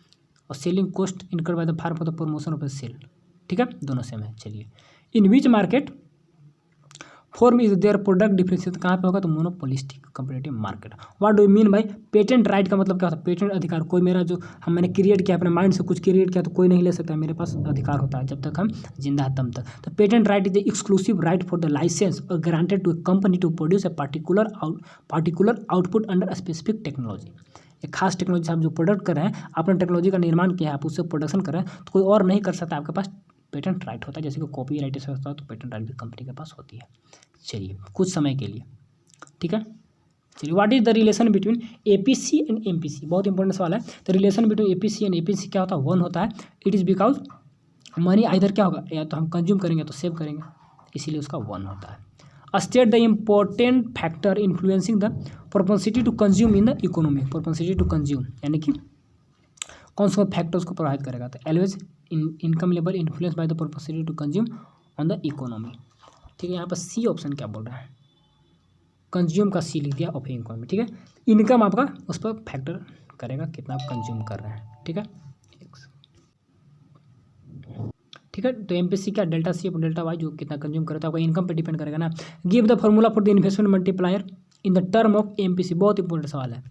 और selling cost incur by the firm for the promotion of its sale, ठीक है, दोनों सेम है। चलिए in which market form is there product differentiate, कहाँ पे होगा, तो monopolistic comparative market. What do you mean by patent right का मतलब क्या होता है, पेटेंट अधिकार, कोई मेरा जो मैंने क्रिएट किया अपने माइंड से कुछ क्रिएट किया तो कोई नहीं ले सकता, मेरे पास अधिकार होता है जब तक हम जिंदा है तब तक। तो patent right is the exclusive right for the license और granted to a company to produce a particular output under specific technology. एक खास टेक्नोलॉजी से आप जो प्रोडक्ट कर रहे हैं, आपने टेक्नोलॉजी का निर्माण किया है, आप उससे प्रोडक्शन कर रहे हैं तो कोई और नहीं कर सकता, आपके पास पेटेंट राइट होता है। जैसे कि कॉपी राइट से होता है तो पेटेंट राइट भी कंपनी के पास होती है। चलिए कुछ समय के लिए, ठीक है। चलिए what is the relation between APC and MPC, बहुत इंपॉर्टेंट सवाल है। The relation between APC and APC क्या होता है, वन होता है। It is because money either क्या होगा, या तो हम कंज्यूम करेंगे तो सेव करेंगे, इसीलिए उसका वन होता है। State the important factor influencing the propensity to consume in the economy, propensity to consume यानी कि कौन सा फैक्टर उसको प्रभावित करेगा, तो always income level influence by the propensity to consume on the economy, ठीक है। यहाँ पर सी ऑप्शन क्या बोल रहा है, कंज्यूम का सी लिख दिया ऑफ इनकम, ठीक है। इनकम आपका उस पर फैक्टर करेगा कितना आप कंज्यूम कर रहे हैं, ठीक है, ठीक है। तो एमपीसी क्या, डेल्टा सी और डेल्टा वाई जो कितना कंज्यूम करे तो आपका इनकम पे डिपेंड करेगा ना। Give the formula for the investment multiplier in the term of MPC, बहुत इंपॉर्टेंट सवाल है,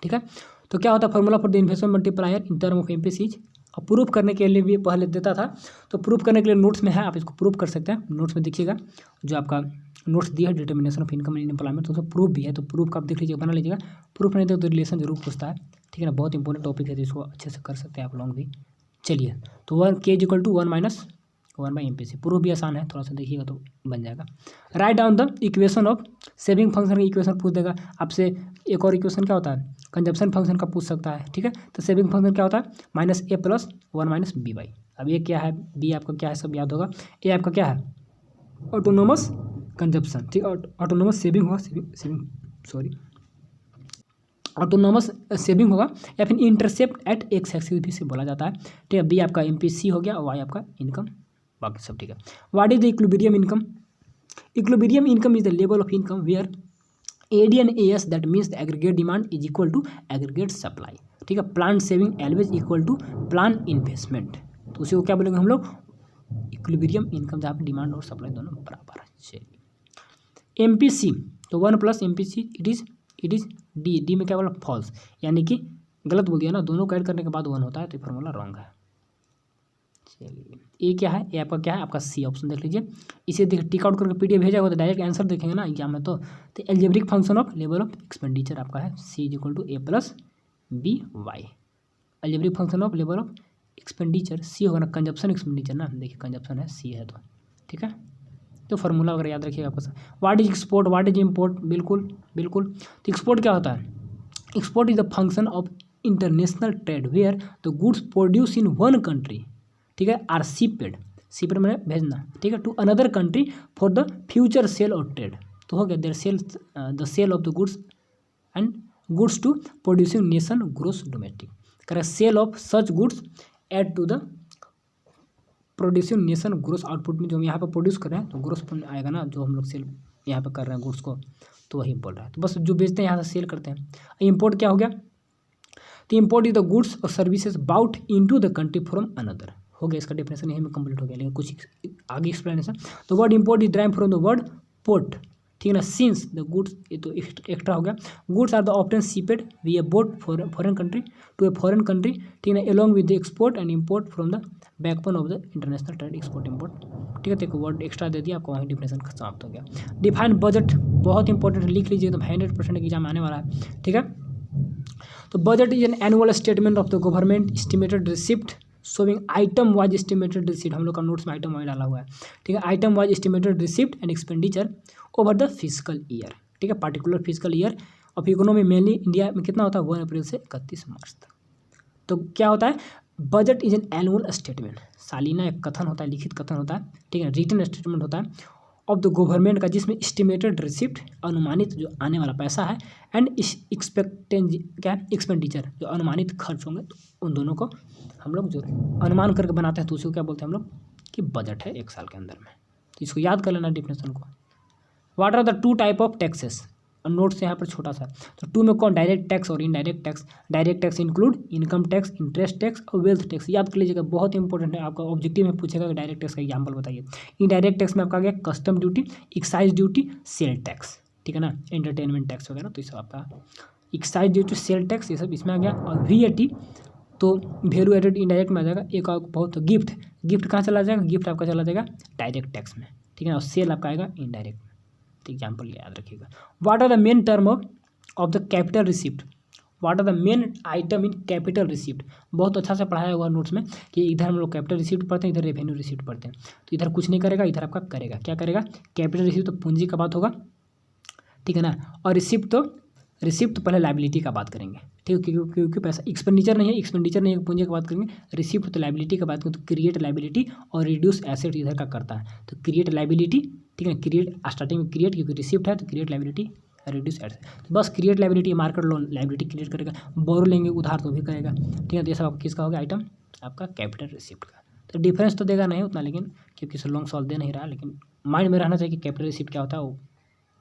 ठीक है। तो क्या होता है formula for the investment multiplier in term of MPC, और प्रूफ करने के लिए भी पहले देता था, तो प्रूफ करने के लिए नोट्स में है, आप इसको प्रूफ कर सकते हैं। नोट्स में देखिएगा जो आपका नोट्स दिया है determination of income and employment, तो उसमें प्रूफ भी है, तो प्रूफ का आप देख लीजिएगा, बना लीजिएगा। प्रूफ नहीं तो रिलेशन जरूर पूछता है, ठीक है ना, बहुत इंपॉर्टेंट टॉपिक है तो इसको अच्छे से कर सकते हैं आप लोग भी। चलिए तो 1 k equal to 1 minus 1 by MPC, proof भी आसान है, थोड़ा सा देखिएगा तो बन जाएगा। Write down the equation of saving function का इक्वेशन पूछ देगा आपसे। एक और इक्वेशन क्या होता है, कंजप्शन फंक्शन का पूछ सकता है, ठीक है। तो सेविंग फंक्शन क्या होता है, minus A plus 1 minus B Y. अब ये क्या है, बी आपका क्या है, सब याद होगा। ए आपका क्या है, ऑटोनोमस कंजप्शन, ठीक है, ऑटोनोमस सेविंग होगा, सेविंग सॉरी ऑटोनोमस सेविंग होगा, या फिर इंटरसेप्ट एट एक्स एक्सिस भी से बोला जाता है, ठीक है। बी आपका एमपीसी हो गया और वाई आपका इनकम, बाकी सब ठीक है। What is the equilibrium income, equilibrium income is the level of income where AD and AS that means the aggregate demand is equal to aggregate supply, ठीक है। Plan saving always equal to plan investment, तो उसी को क्या बोलेंगे हम लोग, equilibrium income, जहाँ पे डिमांड और सप्लाई दोनों बराबर है। चलिए एमपीसी, तो 1 plus MPC it is D में क्या बोला, फॉल्स, यानी कि गलत बोल दिया ना, दोनों को ऐड करने के बाद 1 होता है, तो फॉर्मूला रॉन्ग है। चलिए ए क्या है, ए आपका क्या है, आपका सी ऑप्शन देख लीजिए। इसे देख टिक आउट करके पीडीएफ भेजा होगा तो डायरेक्ट आंसर देखेंगे ना एग्जाम में। तो algebraic function of level of expenditure आपका है C is equal to A plus B Y. Algebraic function of level of expenditure C होगा ना, कंजप्शन एक्सपेंडिचर ना, देखिए कंजप्शन है सी है तो ठीक है। तो फार्मूला वगैरह याद रखिएगा आपका। What is export, what is import, बिल्कुल बिल्कुल। तो एक्सपोर्ट क्या होता है? Export is the function of international trade where the goods produce in one country, ठीक है, आर शिपेड, शिपेड मैंने भेजना, ठीक है, to another country for the future sale और ट्रेड। तो हो गया their sale, the sale of the goods and goods to producing nation gross domestic, correct, sale of such goods add to the producing nation gross output में, जो हम यहाँ पर produce कर रहे हैं तो ग्रोस आएगा ना, जो हम लोग सेल यहाँ पर कर रहे हैं गुड्स को, तो वही बोल रहा है। तो बस जो बेचते हैं यहाँ से सेल करते हैं। इम्पोर्ट क्या हो गया? तो इम्पोर्ट इज द गुड्स और services bought into the country from another, हो गया इसका डेफिनेशन यही में कंप्लीट हो गया, लेकिन कुछ आगे एक्सप्लेनेशन। तो word import is drive from the word port, ठीक है ना, सिंस द गुड्स, ये तो एक्स्ट्रा हो गया, goods are the often shipped via boat foreign country to a foreign country, ठीक है ना, along with the export and import from the backbone of the international trade, export import, ठीक है। तो एक वर्ड एक्स्ट्रा दे दिया आपको, वहीं डिफिनेशन समाप्त हो गया। डिफाइन बजट बहुत इंपॉर्टेंट, लिख लीजिए, एकदम 100% एग्जाम आने वाला है, ठीक है। तो budget is an annual statement of the government estimated receipt showing item wise estimated receipt, हम लोग का नोट्स में आइटम वाइज डाला हुआ है, ठीक है, item wise estimated receipt and expenditure over the physical year, ठीक है, particular physical year of economy mainly India में कितना होता है 1 अप्रैल से 31 मार्च तक। तो क्या होता है? Budget is an annual statement, सालाना एक कथन होता है, लिखित कथन होता है, ठीक है, रिटन स्टेटमेंट होता है ऑफ द गवर्नमेंट का, जिसमें एस्टिमेटेड रिसिप्ट अनुमानित जो आने वाला पैसा है एंड एक्सपेक्टेंज क्या है एक्सपेंडिचर जो अनुमानित खर्च होंगे, तो उन दोनों को हम लोग जो अनुमान करके बनाते हैं तो उसी को क्या बोलते हैं हम लोग कि बजट है एक साल के अंदर में। तो इसको याद कर लेना डिफिनेशन को। What are the two type of taxes, और नोट से यहाँ पर छोटा सा, तो टू में कौन? डायरेक्ट टैक्स और indirect tax. Direct tax include income tax, interest tax और वेल्थ टैक्स, याद कर लीजिएगा, बहुत इंपॉर्टेंट है, आपका ऑब्जेक्टिव में पूछेगा कि डायरेक्ट टैक्स का एग्जाम्पल बताइए। इनडायरेक्ट टैक्स में आपका आ गया custom duty, excise duty, sale tax, ठीक है ना, एंटरटेनमेंट टैक्स वगैरह, तो ये सब आपका एक्साइज ड्यूटी, सेल टैक्स, ये सब इसमें आ गया। और VAT तो वैल्यू एडेड इनडायरेक्ट में आ जाएगा। एक और बहुत गिफ्ट, गिफ्ट कहाँ चला जाएगा? गिफ्ट आपका चला जाएगा डायरेक्ट टैक्स में, ठीक है ना, और सेल आपका आएगा इनडायरेक्ट में। तो एग्जाम्पल याद रखिएगा। What are the main term of the capital receipt, what are the main item in capital receipt, बहुत अच्छा से पढ़ाया हुआ नोट्स में कि इधर हम लोग कैपिटल रिसिप्ट पढ़ते हैं, इधर रेवेन्यू रिसिप्ट पढ़ते हैं। तो इधर कुछ नहीं करेगा, इधर आपका करेगा, क्या करेगा? कैपिटल रिसिप्ट तो पूंजी का बात होगा, ठीक है ना, और रिसिप्ट तो पहले लाइबिलिटी का बात करेंगे, ठीक है, क्योंकि पैसा एक्सपेंडिचर नहीं है, पूंजी का बात करेंगे। रिसिप्ट तो लाइबिलिटी का बात करें तो क्रिएट लाइबिलिटी और रिड्यूस एसेट इधर का करता है, तो क्रिएट लाइबिलिटी, ठीक है, क्रिएट स्टार्टिंग में क्रिएट, क्योंकि रिसिप्ट है तो क्रिएट लाइबिलिटी रिड्यूस एसेट, तो बस create liability market loan liability create करेगा, बोरो लेंगे उधार तो भी करेगा, ठीक है। तो ये सब आपका किसका होगा आइटम? आपका कैपिटल रिसिप्ट का। तो डिफरेंस तो देगा नहीं उतना, लेकिन क्योंकि इसे लॉन्ग सॉल्व दे नहीं रहा, लेकिन माइंड में रहना चाहिए कि कैपिटल रिसिप्ट क्या होता है, वो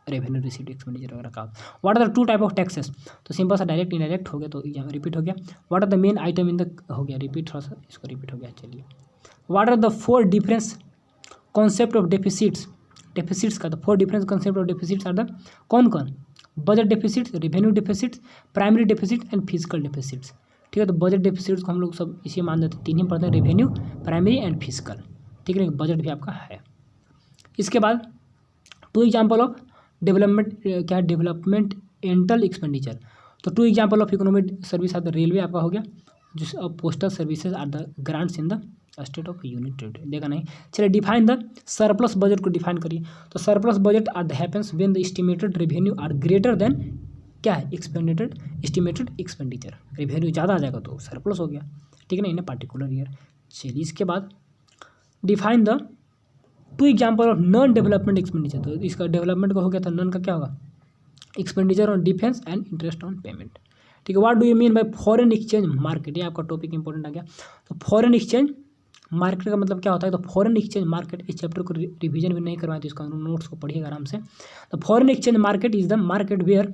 रेवेन्यू रिसिप्ट एक्सपेंडिचर वगैरह का। What are the two type of taxes, तो सिंपल सा डायरेक्ट इनडायरेक्ट हो गया, तो यहाँ रिपीट हो गया। What are the main item in the, हो गया रिपीट, थोड़ा सा इसको रिपीट हो गया, चलिए। What are the 4 difference concept of deficits, deficits का, तो 4 difference concept of deficits are the कौन? Budget deficits, revenue deficits, primary deficit and physical deficits, ठीक है। तो बजट डेफिसिट्स को हम लोग सब इसी मान देते हैं, 3 ही पढ़ते हैं, रेवेन्यू, प्राइमरी एंड फिजिकल, ठीक है, बजट भी आपका है। इसके बाद 2 एग्जाम्पल ऑफ डेवलपमेंट, क्या है? डेवलपमेंटल एक्सपेंडिचर, तो 2 example of economic service are the railway आपका हो गया, जो postal services are the grants in the state of union territory, देखा नहीं। चलिए डिफाइन द सरप्लस बजट को डिफाइन करिए। तो surplus budget are the happens when the estimated revenue are greater than, क्या है? एस्टिमेटेड एक्सपेंडिचर, रेवेन्यू ज़्यादा आ जाएगा तो सरप्लस हो गया, ठीक है ना, इन पार्टिकुलर ईयर। चलिए इसके बाद define the 2 example of non development expenditure, तो इसका डेवलपमेंट का हो गया, तो नॉन का क्या होगा? Expenditure on defence and interest on payment, ठीक है। What do you mean bye foreign exchange market, ये आपका टॉपिक इंपॉर्टेंट आ गया। तो फॉरेन एक्सचेंज मार्केट का मतलब क्या होता है? तो फॉरेन एक्सचेंज मार्केट, इस चैप्टर को रिवीजन भी नहीं करवाएं तो इसका नोट्स को पढ़िएगा आराम से। तो foreign exchange market is the market where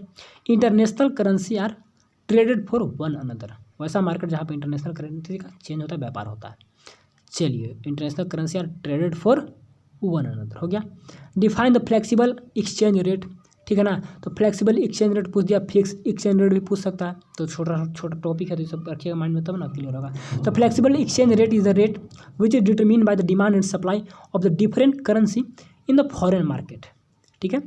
international currency are traded for one another, वैसा मार्केट जहाँ पे इंटरनेशनल करेंसी का चेंज होता है, व्यापार होता है। चलिए international currency are traded for one another हो गया। Define the flexible exchange rate, ठीक है ना, तो फ्लेक्सिबल एक्सचेंज रेट पूछ दिया, फिक्स एक्सचेंज रेट भी पूछ सकता है, तो छोटा छोटा टॉपिक है तो ये सब रखिएगा माइंड में, तब ना क्लियर होगा। तो flexible exchange rate is the rate which is determine by the demand and supply of the different currency in the foreign market, ठीक है।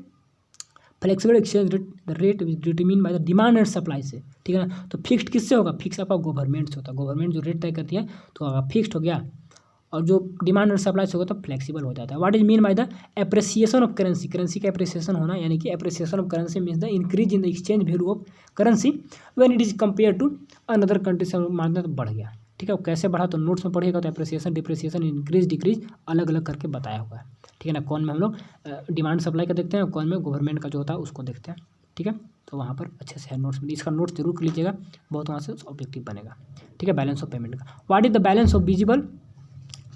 Flexible exchange rate, the rate determine by the demand and supply से, ठीक है ना। तो fixed किससे होगा? Fix आपका गवर्नमेंट से होता है, गवर्नमेंट जो रेट तय करती है तो आपका फिक्स्ड हो गया, और जो डिमांड और सप्लाई से होगा तो फ्लेक्सिबल हो जाता है। What is mean by the appreciation of currency, currency का एप्रिसिएशन होना, यानी कि appreciation of currency means the increase in the exchange value of currency when it is compare to another country से मानते तो बढ़ गया, ठीक है। कैसे बढ़ा तो नोट्स में पढ़िएगा, तो एप्रिसिएशन डिप्रिसिएशन इंक्रीज डिक्रीज अलग अलग करके बताया हुआ है, ठीक है ना। कौन में हम लोग डिमांड सप्लाई का देखते हैं, कौन में गवर्नमेंट का जो होता है उसको देखते हैं, ठीक है। तो वहाँ पर अच्छे से है नोट्स में, इसका नोट्स जरूर कर लीजिएगा, बहुत वहाँ से ऑब्जेक्टिव बनेगा, ठीक है। बैलेंस ऑफ पेमेंट का, what is the balance of visible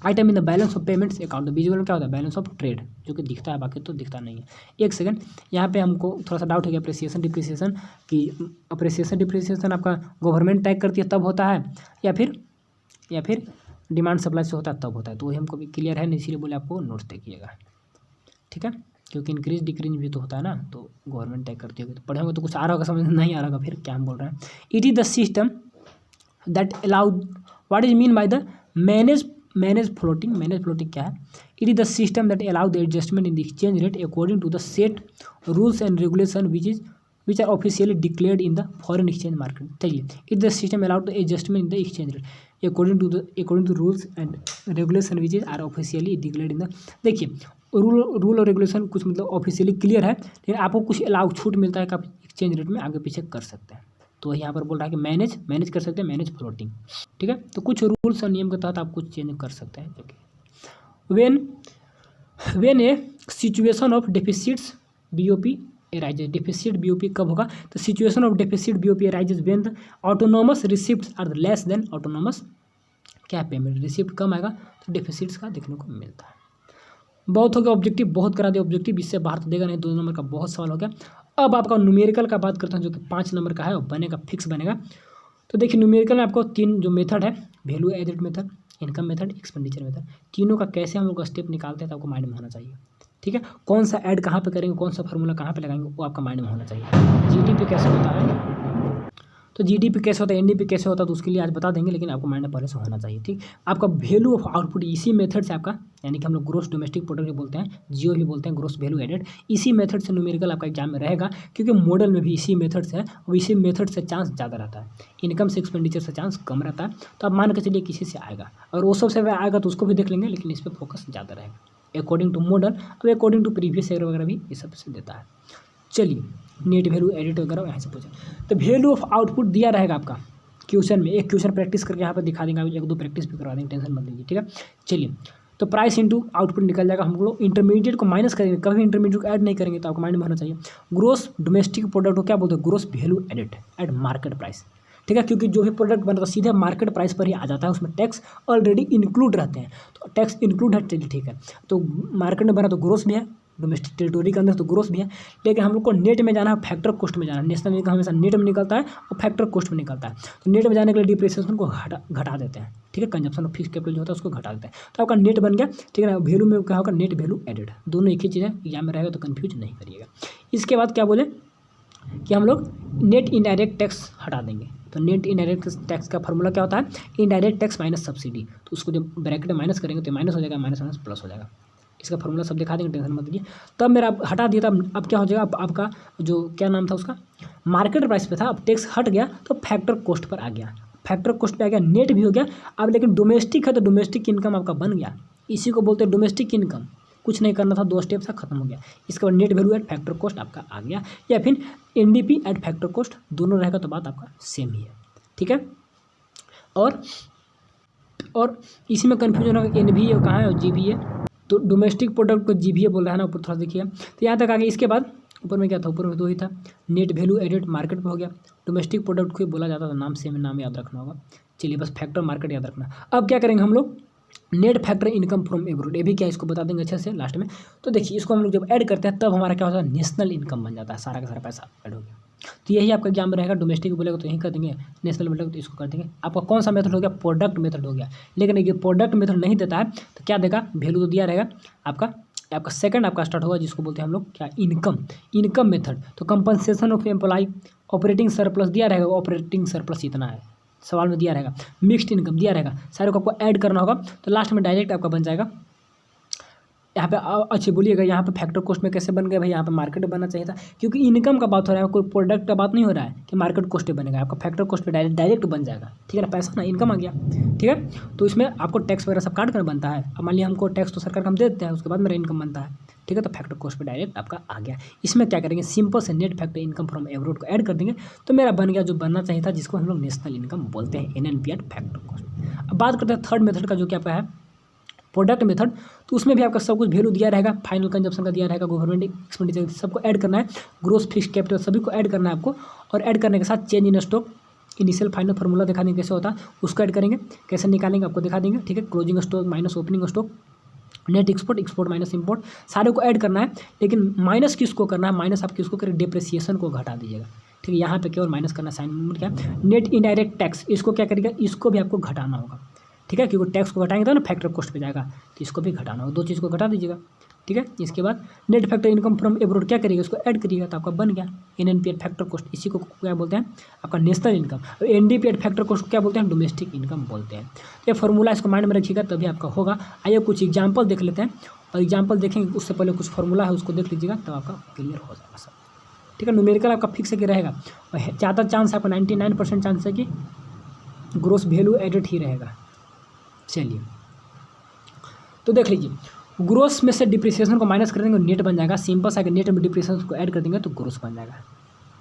item in the balance of payments account, visual में क्या होता है? बैलेंस ऑफ ट्रेड, जो कि दिखता है, बाकी तो दिखता नहीं है। एक सेकंड, यहाँ पे हमको थोड़ा सा डाउट हो गया अप्रिसिएशन डिप्रिसिएशन कि अप्रिसिएशन डिप्रिसिएशन आपका गवर्नमेंट तय करती है तब होता है, या फिर डिमांड सप्लाई से होता है तब होता है। तो वही हमको भी क्लियर है नहीं, इसीलिए बोले आपको नोट्स देखिएगा, ठीक है। क्योंकि इंक्रीज डिक्रीज भी तो होता है ना, तो गवर्नमेंट तय करती होगी। तो पढ़े होंगे तो कुछ आ रहा होगा, समझ नहीं आ रहा होगा, फिर क्या हम बोल रहे हैं। It is the system that allowed, what is mean by the manage floating क्या है? It is the system that allow the adjustment in the exchange rate according to the set rules and regulation which are officially declared in the foreign exchange market. चलिए, it the system allowed the adjustment in the exchange rate according to rules and regulation which are officially declared in the, देखिए rule और regulation कुछ मतलब officially clear है, लेकिन आपको कुछ allow छूट मिलता है कि आप एक्सचेंज रेट में आगे पीछे कर सकते हैं। तो यहाँ पर बोल रहा है कि मैनेज कर सकते हैं, मैनेज फ्लोटिंग, ठीक है। तो कुछ रूल्स और नियम के तहत आप कुछ चेंज कर सकते हैं, जो कि when a situation of deficits BOP arises, deficit BOP कब होगा? तो situation of deficit BOP arises when the autonomous receipts are less than autonomous क्या पेमेंट, रिसिप्ट कम आएगा तो डेफिसिट्स का देखने को मिलता है। बहुत हो गया ऑब्जेक्टिव, बहुत करा दिया ऑब्जेक्टिव, इससे बाहर तो देगा नहीं, 2 नंबर का बहुत सवाल हो गया। अब आपका न्यूमेरिकल का बात करते हैं, जो कि 5 नंबर का है, और बनेगा फिक्स बनेगा। तो देखिए न्यूमेरिकल में आपको 3 जो मेथड है, value added method, income method, expenditure method, तीनों का कैसे हम लोग स्टेप निकालते हैं तो आपको माइंड में होना चाहिए, ठीक है। कौन सा ऐड कहाँ पे करेंगे, कौन सा फार्मूला कहाँ पे लगाएंगे, वो आपका माइंड में होना चाहिए। जीडीपी कैसे होता है, तो जीडीपी कैसे होता है, एनडीपी कैसे होता है, तो उसके लिए आज बता देंगे, लेकिन आपको माइंड में पहले से होना चाहिए, ठीक। आपका वैल्यू ऑफ आउटपुट इसी मेथड से आपका, यानी कि हम लोग ग्रोस डोमेस्टिक प्रोडक्ट भी बोलते हैं, जीओ भी बोलते हैं, ग्रोस वैल्यू एडेड, इसी मेथड से न्यूमेरिकल आपका एग्जाम में रहेगा, क्योंकि मॉडल में भी इसी मेथड से है, और इसी मेथड से चांस ज़्यादा रहता है, इनकम से एक्सपेंडिचर से चांस कम रहता है। तो आप मान के चलिए किसी से आएगा, और वो सबसे आएगा तो उसको भी देख लेंगे, लेकिन इस पर फोकस ज़्यादा रहेगा अकॉर्डिंग टू मॉडल, अब अकॉर्डिंग टू प्रीवियस ईयर वगैरह भी ये सबसे देता है। चलिए, नेट वैल्यू एडिट वगैरह यहाँ से पूछे, तो वैल्यू ऑफ आउटपुट दिया रहेगा आपका क्वेश्चन में, एक क्वेश्चन प्रैक्टिस करके यहाँ पर दिखा देंगे, 1-2 प्रैक्टिस भी करवा देंगे, टेंशन मत लीजिए, ठीक है। चलिए, तो प्राइस इंटू आउटपुट निकल जाएगा, हम लोग इंटरमीडिएट को माइनस करेंगे, कभी इंटरमीडिएट को ऐड नहीं करेंगे, तो आपको माइंड में होना चाहिए ग्रोस डोमेस्टिक प्रोडक्ट को क्या बोलते हैं, gross value added at market price, ठीक है। क्योंकि जो भी प्रोडक्ट बनता है सीधे मार्केट प्राइस पर ही आ जाता है, उसमें टैक्स ऑलरेडी इंक्लूड रहते हैं, तो टैक्स इंक्लूड है, चलिए ठीक है। तो मार्केट में बना तो ग्रोस भी है, डोमेस्टिक टेरिटोरी के अंदर तो ग्रोस भी है, लेकिन हम लोग को नेट में जाना है, फैक्टर कॉस्ट में जाना है। नेशनल इनकम हमेशा नेट में निकलता है और फैक्टर कॉस्ट में निकलता है, तो नेट में जाने के लिए डिप्रिसिएशन को घटा देते हैं, ठीक है। कंजप्शन ऑफ फिक्स कैपिटल जो होता है उसको घटा देते हैं, तो आपका नेट बन गया, ठीक है ना। वैल्यू में क्या होगा, नेट वैल्यू एडेड, दोनों एक ही चीज़ है, एग्जाम में रहेगा तो कन्फ्यूज नहीं करिएगा। इसके बाद क्या बोले कि हम लोग नेट इनडायरेक्ट टैक्स हटा देंगे, तो नेट इनडायरेक्ट टैक्स का फॉर्मूला क्या होता है, इनडायरेक्ट टैक्स माइनस सब्सिडी, तो उसको जब ब्रैकेट में माइनस करेंगे तो माइनस हो जाएगा, माइनस माइनस प्लस हो जाएगा। इसका फॉर्मूला सब दिखा देंगे, टेंशन मत लीजिए। तब मेरा हटा दिया था, अब क्या हो जाएगा, आपका जो क्या नाम था उसका, मार्केट प्राइस पे था, अब टैक्स हट गया तो फैक्टर कॉस्ट पर आ गया, फैक्टर कॉस्ट पे आ गया, नेट भी हो गया। अब लेकिन डोमेस्टिक है तो डोमेस्टिक इनकम आपका बन गया, इसी को बोलते हैं डोमेस्टिक इनकम। कुछ नहीं करना था, 2 स्टेप था, खत्म हो गया। इसके बाद net value at factor cost आपका आ गया, या फिर एनडीपी एट फैक्टर कॉस्ट, दोनों रहेगा तो बात आपका सेम ही है, ठीक है। और इसी में कन्फ्यूजन होगा, एनवी है कहाँ है और जीवी है, तो डोमेस्टिक प्रोडक्ट को जीवीए बोल रहा है ना, ऊपर थोड़ा देखिए। तो यहाँ तक आ गया। इसके बाद ऊपर में क्या था, ऊपर में 2 ही था, नेट वैल्यू एडेड मार्केट पे हो गया, डोमेस्टिक प्रोडक्ट को बोला जाता था, नाम सेम, नाम याद रखना होगा। चलिए, बस फैक्टर मार्केट याद रखना। अब क्या करेंगे हम लोग, net factor income from abroad, ये भी क्या, इसको बता देंगे अच्छे से लास्ट में। तो देखिए, इसको हम लोग जब ऐड करते हैं तब हमारा क्या होता है, नेशनल इनकम बन जाता है, सारा का सारा पैसा ऐड हो गया। तो यही आपका एग्जाम में रहेगा, डोमेस्टिक बोलेगा तो यही कर देंगे, नेशनल बोलेगा तो इसको कर देंगे। आपका कौन सा मेथड हो गया, प्रोडक्ट मेथड हो गया। लेकिन ये प्रोडक्ट मेथड नहीं देता है तो क्या देगा, वैल्यू तो दिया रहेगा आपका सेकंड आपका स्टार्ट होगा, जिसको बोलते हैं हम लोग क्या, इनकम मेथड। तो compensation of employ, operating surplus दिया रहेगा, ऑपरेटिंग सरप्लस इतना है, सवाल में दिया रहेगा। मिक्स्ड इनकम दिया रहेगा, सारे को आपको ऐड करना होगा, तो लास्ट में डायरेक्ट आपका बन जाएगा यहाँ पे अच्छे बोलिएगा, यहाँ पे फैक्टर कॉस्ट में कैसे बन गया भाई, यहाँ पे मार्केट बनना चाहिए था, क्योंकि इनकम का बात हो रहा है, कोई प्रोडक्ट का बात नहीं हो रहा है कि मार्केट कॉस्ट पे बनेगा, आपका फैक्टर कॉस्ट पे डायरेक्ट बन जाएगा, ठीक है ना, पैसा ना इनकम आ गया, ठीक है। तो इसमें आपको टैक्स वगैरह सब काट कर बनता है। अब मान लिया हमको टैक्स तो सरकार को हम दे देते हैं, उसके बाद मेरा इनकम बनता है, ठीक है। तो फैक्टर कॉस्ट पे डायरेक्ट आपका आ गया। इसमें क्या करेंगे, सिंपल से net factor income from abroad को ऐड कर देंगे, तो मेरा बन गया जो बनना चाहिए था, जिसको हम लोग नेशनल इनकम बोलते हैं, NNPR फैक्टर कॉस्ट। अब बात करते हैं थर्ड मेथड का, जो क्या है प्रोडक्ट मेथड। तो उसमें भी आपका सब कुछ वैल्यू दिया रहेगा, फाइनल कंजप्शन का दिया रहेगा, गवर्नमेंट एक्सपेंडिचर सबको ऐड करना है, ग्रोस फिक्स कैपिटल सभी को ऐड करना है आपको। और ऐड करने के साथ change in stock initial final formula दिखा देंगे कैसे होता है, उसको ऐड करेंगे, कैसे निकालेंगे आपको दिखा देंगे, ठीक है। Closing stock minus opening stock, net export minus import, सारे को ऐड करना है। लेकिन माइनस किसको करना है, माइनस आप किसको करें, डिप्रिसिएशन को घटा दीजिएगा, ठीक है। यहाँ पे केवल माइनस करना, साइन क्या, नेट इनडायरेक्ट टैक्स, इसको क्या करेगा, इसको भी आपको घटाना होगा, ठीक है, क्योंकि टैक्स को घटाएंगे तो ना फैक्टर कॉस्ट पे जाएगा, तो इसको भी घटाना होगा, दो चीज़ को घटा दीजिएगा, ठीक है। इसके बाद net factor income from abroad क्या करिएगा, उसको ऐड करिएगा, तो आपका बन गया NNPR फैक्टर कॉस्ट। इसी को क्या बोलते हैं, आपका नेशनल इनकम। और NDPR फैक्टर कॉस्ट को क्या बोलते हैं, डोमेस्टिक इनकम बोलते हैं। ये फार्मूला इसको माइंड में रखिएगा, तभी आपका होगा। आइए कुछ एग्जाम्पल देख लेते हैं, और एग्जाम्पल देखेंगे उससे पहले कुछ फार्मूला है उसको देख लीजिएगा, तब आपका क्लियर हो जाएगा सब, ठीक है। न्यूमेरिकल आपका फिक्स के रहेगा, और ज़्यादा चांस है आपका 99% चांस है कि ग्रोस वैल्यू एडेड ही रहेगा। चलिए तो देख लीजिए, ग्रोस में से डिप्रिसिएशन को माइनस कर देंगे, नेट बन जाएगा। सिंपल सा नेट में डिप्रिसिएशन को ऐड कर देंगे तो ग्रोस बन जाएगा,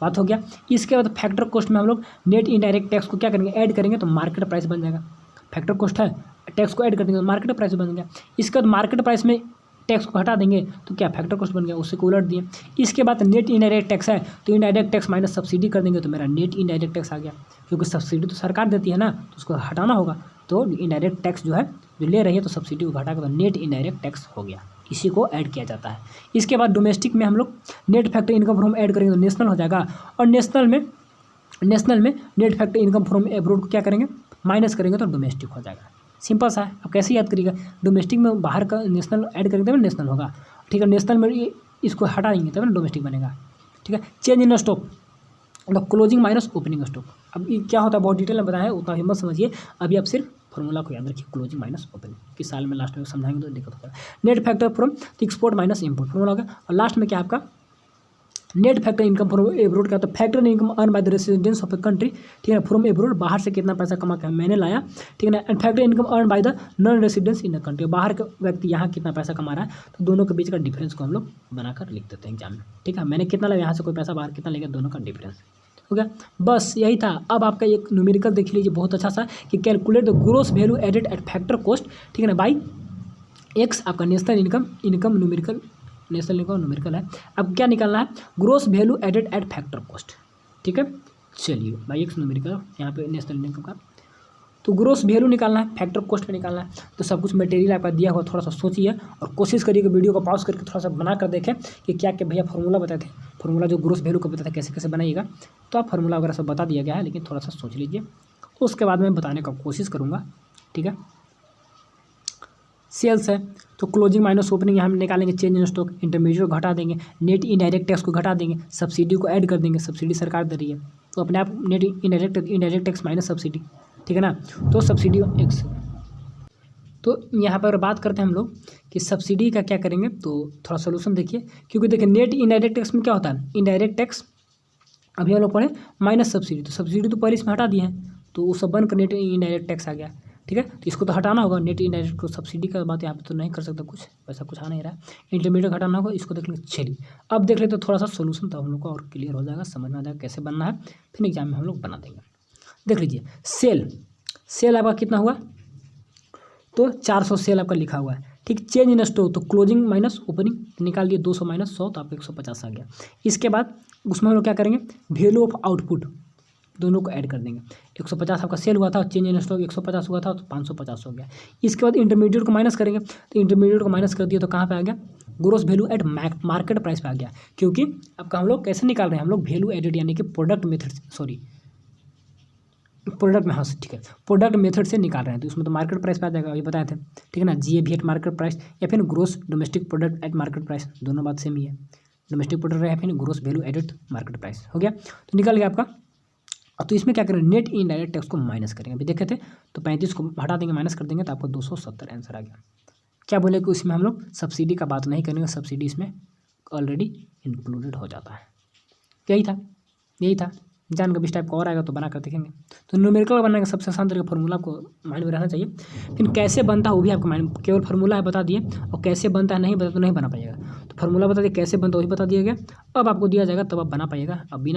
बात हो गया। इसके बाद फैक्टर कॉस्ट में हम लोग नेट इनडायरेक्ट टैक्स को क्या करेंगे, ऐड करेंगे, तो मार्केट प्राइस बन जाएगा। फैक्टर कॉस्ट है, टैक्स को ऐड कर देंगे तो मार्केट प्राइस बन गया। इसके बाद मार्केट प्राइस में टैक्स को हटा देंगे तो क्या फैक्टर कॉस्ट बन गया, उससे को उलट दिए। इसके बाद नेट इनडायरेक्ट टैक्स है, तो इनडायरेक्ट टैक्स माइनस सब्सिडी कर देंगे, तो मेरा नेट इनडायरेक्ट टैक्स आ गया, क्योंकि सब्सिडी तो सरकार देती है ना, तो उसको हटाना होगा। तो इनडायरेक्ट टैक्स जो है जो ले रही है, तो सब्सिडी को घटा कर तो नेट इनडायरेक्ट टैक्स हो गया, इसी को ऐड किया जाता है। इसके बाद डोमेस्टिक में हम लोग net factor income from add करेंगे तो नेशनल हो जाएगा, और नेशनल में net factor income from abroad को क्या करेंगे, माइनस करेंगे तो डोमेस्टिक हो जाएगा। सिंपल सा है। अब कैसे याद करिएगा, डोमेस्टिक में बाहर का नेशनल ऐड करेंगे तब नेशनल होगा, ठीक है। नेशनल में इसको हटाएंगे तब ना डोमेस्टिक बनेगा, ठीक है। चेंज इन स्टॉक मतलब क्लोजिंग माइनस ओपनिंग स्टॉक। अब ये क्या होता है बहुत डिटेल में बताया है, उतना ही मत समझिए, अभी आप सिर्फ फॉर्मूला को याद रखिए, क्लोजिंग माइनस ओपनिंग। किस साल में लास्ट में समझाएंगे तो दिक्कत होगा। Net factor from export minus import formula होगा, और लास्ट में क्या आपका net factor income from abroad का, तो factor income earn by the residence of the country, ठीक है, फ्रॉम एब्रोड, बाहर से कितना पैसा कमा के मैंने लाया, ठीक है ना। And factor income earn by the non residence in the country, बाहर का व्यक्ति यहाँ कितना पैसा कमा रहा है, तो दोनों के बीच का डिफरेंस को हम लोग बनाकर लिख देते हैं एग्जाम में, ठीक है। मैंने कितना लिया यहाँ से, कोई पैसा बाहर कितना लेगा, दोनों का डिफरेंस हो गया, बस यही था। अब आपका एक न्यूमेरिकल देख लीजिए बहुत अच्छा सा, कि calculate the gross value added at factor cost, ठीक है ना, बाई एक्स। आपका national income numerical, national income numerical है। अब क्या निकालना है, gross value added at factor cost, ठीक है। चलिए बाई एक्स न्यूमेरिकल, यहाँ पे नेशनल इनकम का, तो ग्रोस वैल्यू निकालना है, फैक्टर कॉस्ट पे निकालना है। तो सब कुछ मटेरियल आपका दिया हुआ, थोड़ा सा सोचिए और कोशिश करिए कि वीडियो को पॉज करके थोड़ा सा बना कर देखें कि क्या क्या भैया फार्मूला बताए थे, फार्मूला जो ग्रोस वैल्यू का बताया था कैसे कैसे बनाइएगा। तो आप फार्मूला वगैरह सब बता दिया गया है, लेकिन थोड़ा सा सोच लीजिए, उसके बाद मैं बताने का कोशिश करूँगा, ठीक है। सेल्स है, तो क्लोजिंग माइनस ओपनिंग यहाँ निकालेंगे, चेंज इन स्टॉक, इंटरमीडिएट को घटा देंगे, नेट इनडायरेक्ट टैक्स को घटा देंगे, सब्सिडी को ऐड कर देंगे, सब्सिडी सरकार दे रही है, तो अपने आप net indirect tax minus subsidy, ठीक है ना। तो सब्सिडी एक्स, तो यहाँ पर बात करते हैं हम लोग कि सब्सिडी का क्या करेंगे, तो थोड़ा सोल्यूशन देखिए, क्योंकि देखिए नेट इनडायरेक्ट टैक्स में क्या होता है, इनडायरेक्ट टैक्स अभी हम लोग पढ़े माइनस सब्सिडी, तो सब्सिडी तो पहले इसमें हटा दिए हैं, तो वो सब बनकर नेट इनडायरेक्ट टैक्स आ गया, ठीक है। तो इसको तो हटाना होगा, नेट इनडायरेक्ट को, सब्सिडी का बात यहाँ पे तो नहीं कर सकता, कुछ वैसा कुछ आ नहीं रहा है, इंटरमीडिएट हटाना होगा, इसको देख लेंगे। चलिए अब देख लेते तो थोड़ा सा सोल्यूशन, तो हम लोग को और क्लियर हो जाएगा, समझ में आ जाएगा कैसे बनना है, फिर एग्जाम में हम लोग बना देंगे। देख लीजिए, सेल आपका कितना हुआ, तो 400 सेल आपका लिखा हुआ है, ठीक। चेंज इन स्टॉक, तो क्लोजिंग माइनस ओपनिंग निकाल दिए, 200 माइनस 100, तो आपको 150 आ गया। इसके बाद उसमें हम लोग क्या करेंगे, वैल्यू ऑफ आउटपुट, दोनों को ऐड कर देंगे। 150 आपका सेल हुआ था, चेंज इन स्टॉक 150 हुआ था, तो 550 हो गया। इसके बाद इंटरमीडिएट को माइनस करेंगे, तो इंटरमीडिएट को माइनस कर दिया तो कहाँ पे आ गया, gross value at market price पे आ गया, क्योंकि आपका हम लोग कैसे निकाल रहे हैं, हम लोग वैल्यू एडेड यानी कि प्रोडक्ट मेथड, सॉरी प्रोडक्ट में, हाँ ठीक है, प्रोडक्ट मेथड से निकाल रहे हैं, तो उसमें तो मार्केट प्राइस पे आ जाएगा, ये बताए थे, ठीक है ना। GAV एट मार्केट प्राइस या फिर gross domestic product at market price, दोनों बात सेम ही है, डोमेस्टिक प्रोडक्ट या फिर gross value added market price हो गया, तो निकल गया आपका। अब तो इसमें क्या करें, नेट इनडायरेक्ट टैक्स को माइनस करेंगे, अभी देखे थे, तो 35 को हटा देंगे, माइनस कर देंगे, तो आपको 270 आंसर आ गया। क्या बोले कि उसमें हम लोग सब्सिडी का बात नहीं करेंगे, सब्सिडी इसमें ऑलरेडी इंक्लूडेड हो जाता है। यही था जान कभी इस टाइप का और आएगा तो बना कर देखेंगे। तो न्यूमेरिकल बनाने का सबसे आसान तरीका फॉर्मूला आपको माइंड में रहना चाहिए, फिर कैसे बनता है वो भी आपको माइंड, केवल फार्मूला है बता दिए और कैसे बनता है नहीं बता तो नहीं बना पाइएगा। तो फार्मूला बता दिए, कैसे बनता है वही बता दिया गया, अब आपको दिया जाएगा तब आप बना पाइएगा। अब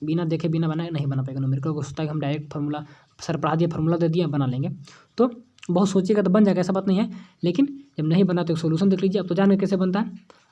बिना देखे बिना बनाए नहीं बना पाएगा। न्यूमेरिकल को सोचता है कि हम डायरेक्ट फार्मूला सर पढ़ा दिया, फार्मूला दे दिया, बना लेंगे, तो बहुत सोचिएगा तो बन जाएगा, ऐसा बात नहीं है। लेकिन जब नहीं बना तो सोल्यूशन देख लीजिए। अब तो जान के कैसे बनता है,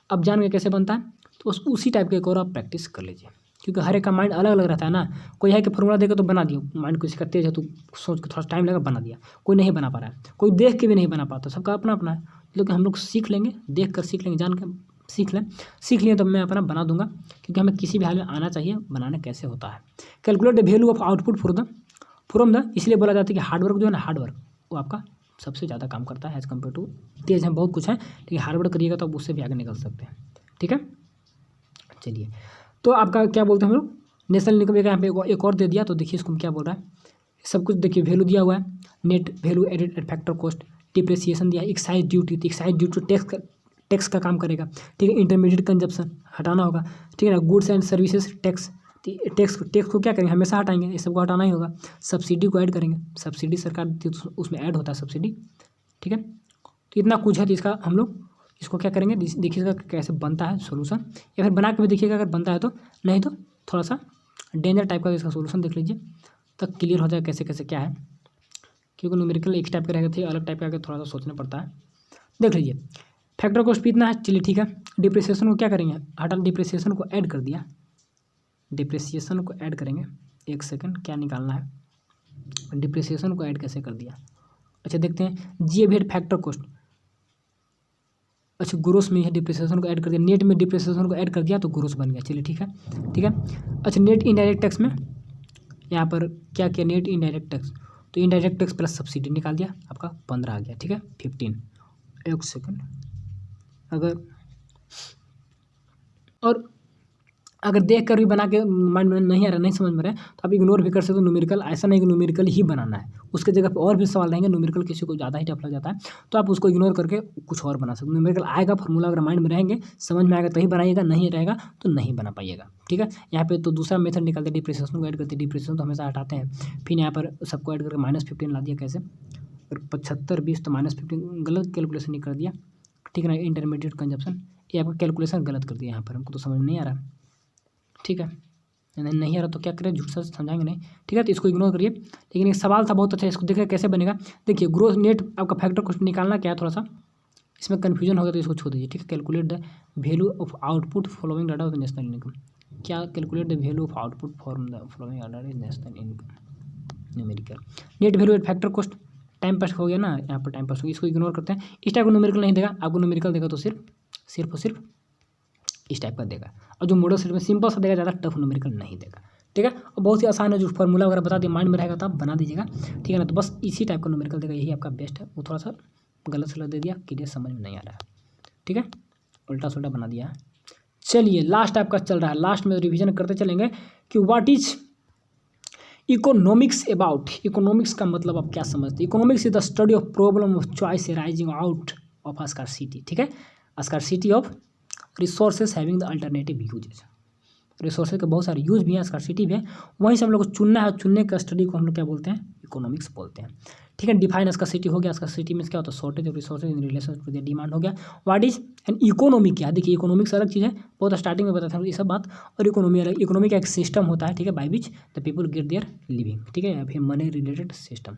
अब जान के कैसे बनता है तो उसी टाइप के एक और आप प्रैक्टिस कर लीजिए, क्योंकि हर एक का माइंड अलग अलग रहता है ना। कोई है कि फार्मूला देकर तो बना दिया, माइंड किसी का तेज है तो सोच के थोड़ा टाइम लगा बना दिया, कोई नहीं बना पा रहा है, कोई देख के भी नहीं बना पाता, सबका अपना अपना है। लेकिन हम लोग सीख लेंगे, देख कर सीख लेंगे, जान कर सीख लिए तो मैं अपना बना दूंगा, क्योंकि हमें किसी भी हाल में आना चाहिए बनाना कैसे होता है। Calculate the value of output from the, इसलिए बोला जाता है कि हार्डवर्क जो है ना, हार्डवर्क वो आपका सबसे ज़्यादा काम करता है एज़ कम्पेयर टू तेज है, बहुत कुछ है लेकिन हार्डवर्क करिएगा तो आप उससे भी आगे निकल सकते हैं। ठीक है, चलिए तो आपका क्या बोलते हैं हम लोग, नेशनल इनकम यहाँ पे एक और दे दिया, तो देखिए इसको क्या बोल रहा है, सब कुछ देखिए वैल्यू दिया हुआ है, net value added at factor cost, depreciation दिया है, एक्साइज ड्यूटी, तो एक्साइज ड्यूटी टैक्स का काम करेगा। ठीक है, इंटरमीडिएट कंजप्शन हटाना होगा। ठीक है ना, goods and services tax, tax को क्या करेंगे, हमेशा हटाएंगे, इस सबको हटाना ही होगा। सब्सिडी को ऐड करेंगे, सब्सिडी सरकार देती है तो उसमें ऐड होता है सब्सिडी। ठीक है, तो इतना कुछ है, तो इसका हम लोग इसको क्या करेंगे, देखिएगा कैसे बनता है सोल्यूशन, या फिर बना के भी देखिएगा अगर बनता है तो, नहीं तो थोड़ा सा डेंजर टाइप का इसका सोल्यूशन देख लीजिए, तब क्लियर हो जाए कैसे कैसे क्या है, क्योंकि न्यूमेरिकल एक टाइप का रहेगा, थे अलग टाइप का थोड़ा सा सोचना पड़ता है। देख लीजिए फैक्टर कॉस्ट भी इतना है, चलिए ठीक है। डिप्रिसिएशन को क्या करेंगे, हटा, डिप्रिसिएशन को ऐड कर दिया, डिप्रिसिएशन को ऐड करेंगे, एक सेकंड क्या निकालना है, डिप्रिसिएशन को ऐड कैसे कर दिया। अच्छा देखते हैं, जी फैक्टर कॉस्ट, अच्छा ग्रोस में है, डिप्रिसिएशन को ऐड कर दिया, नेट में डिप्रिसिएशन को ऐड कर दिया तो ग्रोस बन गया, चलिए ठीक है। ठीक है, अच्छा नेट इनडायरेक्ट टैक्स में यहाँ पर क्या किया, नेट इनडायरेक्ट टैक्स, तो इनडायरेक्ट टैक्स प्लस सब्सिडी निकाल दिया, आपका 15 आ गया। ठीक है, 15, एक सेकंड, अगर देख कर भी बना के माइंड में नहीं आ रहा, नहीं समझ में रहा है तो आप इग्नोर भी कर सकते हो न्यूमेरिकल, ऐसा नहीं कि न्यूमेरिकल ही बनाना है, उसके जगह पे और भी सवाल रहेंगे। न्यूमेरिकल किसी को ज़्यादा ही टफ लग जाता है तो आप उसको इग्नोर करके कुछ और बना सकते हो। न्यूमेरिकल आएगा, फार्मूला अगर माइंड में रहेंगे, समझ में आएगा तभी बनाइएगा, नहीं रहेगा तो नहीं बना पाइएगा। ठीक है, यहाँ पे तो दूसरा मेथड निकालते हैं, डिप्रिसिएशन को ऐड करते हैं, डिप्रिसिएशन तो हमेशा हटाते हैं, फिर यहाँ पर सबको ऐड करके -15 ला दिया, कैसे, और 75 20 तो -15 गलत कैलकुलेशन नहीं कर दिया। ठीक है ना, इंटरमीडिएट कंजप्शन, ये आपका कैलकुलेशन गलत कर दिया, यहाँ पर हमको तो समझ में नहीं आ रहा। ठीक है, नहीं आ रहा तो क्या करें, झूठ सच समझाएंगे नहीं। ठीक है, तो इसको इग्नोर करिए, लेकिन एक सवाल था बहुत अच्छा, इसको देखिए कैसे बनेगा। देखिए ग्रोस नेट आपका फैक्टर कुछ निकालना क्या है, थोड़ा सा इसमें कन्फ्यूजन होगा तो इसको छोड़ दीजिए। ठीक है, calculate the value of output following data of national income, क्या calculate the value of output form the following data is national income numerical, net value at factor cost, time pass हो गया ना, यहाँ पर टाइम पास हो गया, इसको ignore करते हैं। इस टाइप को न्यूमेरिकल नहीं देगा, आपको न्यूमेरिकल देगा तो सिर्फ और सिर्फ इस टाइप का देगा, और जो मॉडल सेट में सिंपल सा देगा, ज़्यादा टफ न्यूमेरिकल नहीं देगा। ठीक है, और बहुत ही आसान है, जो फार्मूला वगैरह बता दिए माइंड में रहेगा तो आप बना दीजिएगा। ठीक है ना, तो बस इसी टाइप का न्यूमेरिकल देगा, यही आपका बेस्ट है। वो थोड़ा सा गलत सलत दे दिया, क्लियर समझ में नहीं आ रहा है। ठीक है, उल्टा सुल्टा बना दिया है। चलिए लास्ट आपका चल रहा है, लास्ट में रिविजन करते चलेंगे कि what is economics about, economics का मतलब आप क्या समझते हैं। Economics is the study of problem of choice rising out of scarcity. ठीक है, scarcity of resources having the alternative uses, resources के बहुत सारे यूज भी हैं, स्कार्सिटी भी है, वहीं से हम लोग को चुनना है, चुनने का स्टडी को हम लोग क्या बोलते हैं, इकोनॉमिक्स बोलते हैं। ठीक है, डिफाइन स्कार्सिटी हो गया, स्कार्सिटी में क्या होता है, shortage of resources in relation to the demand हो गया। व्हाट इज एन इकोनॉमी, क्या, देखिए इकोनॉमिक्स अलग चीज़ है, बहुत स्टार्टिंग में बताया था ये सब बात, और इकोनॉमी अलग, इकोनॉमी का एक सिस्टम होता है। ठीक है, by which the people get their living. ठीक है, या फिर मनी रिलेटेड सिस्टम,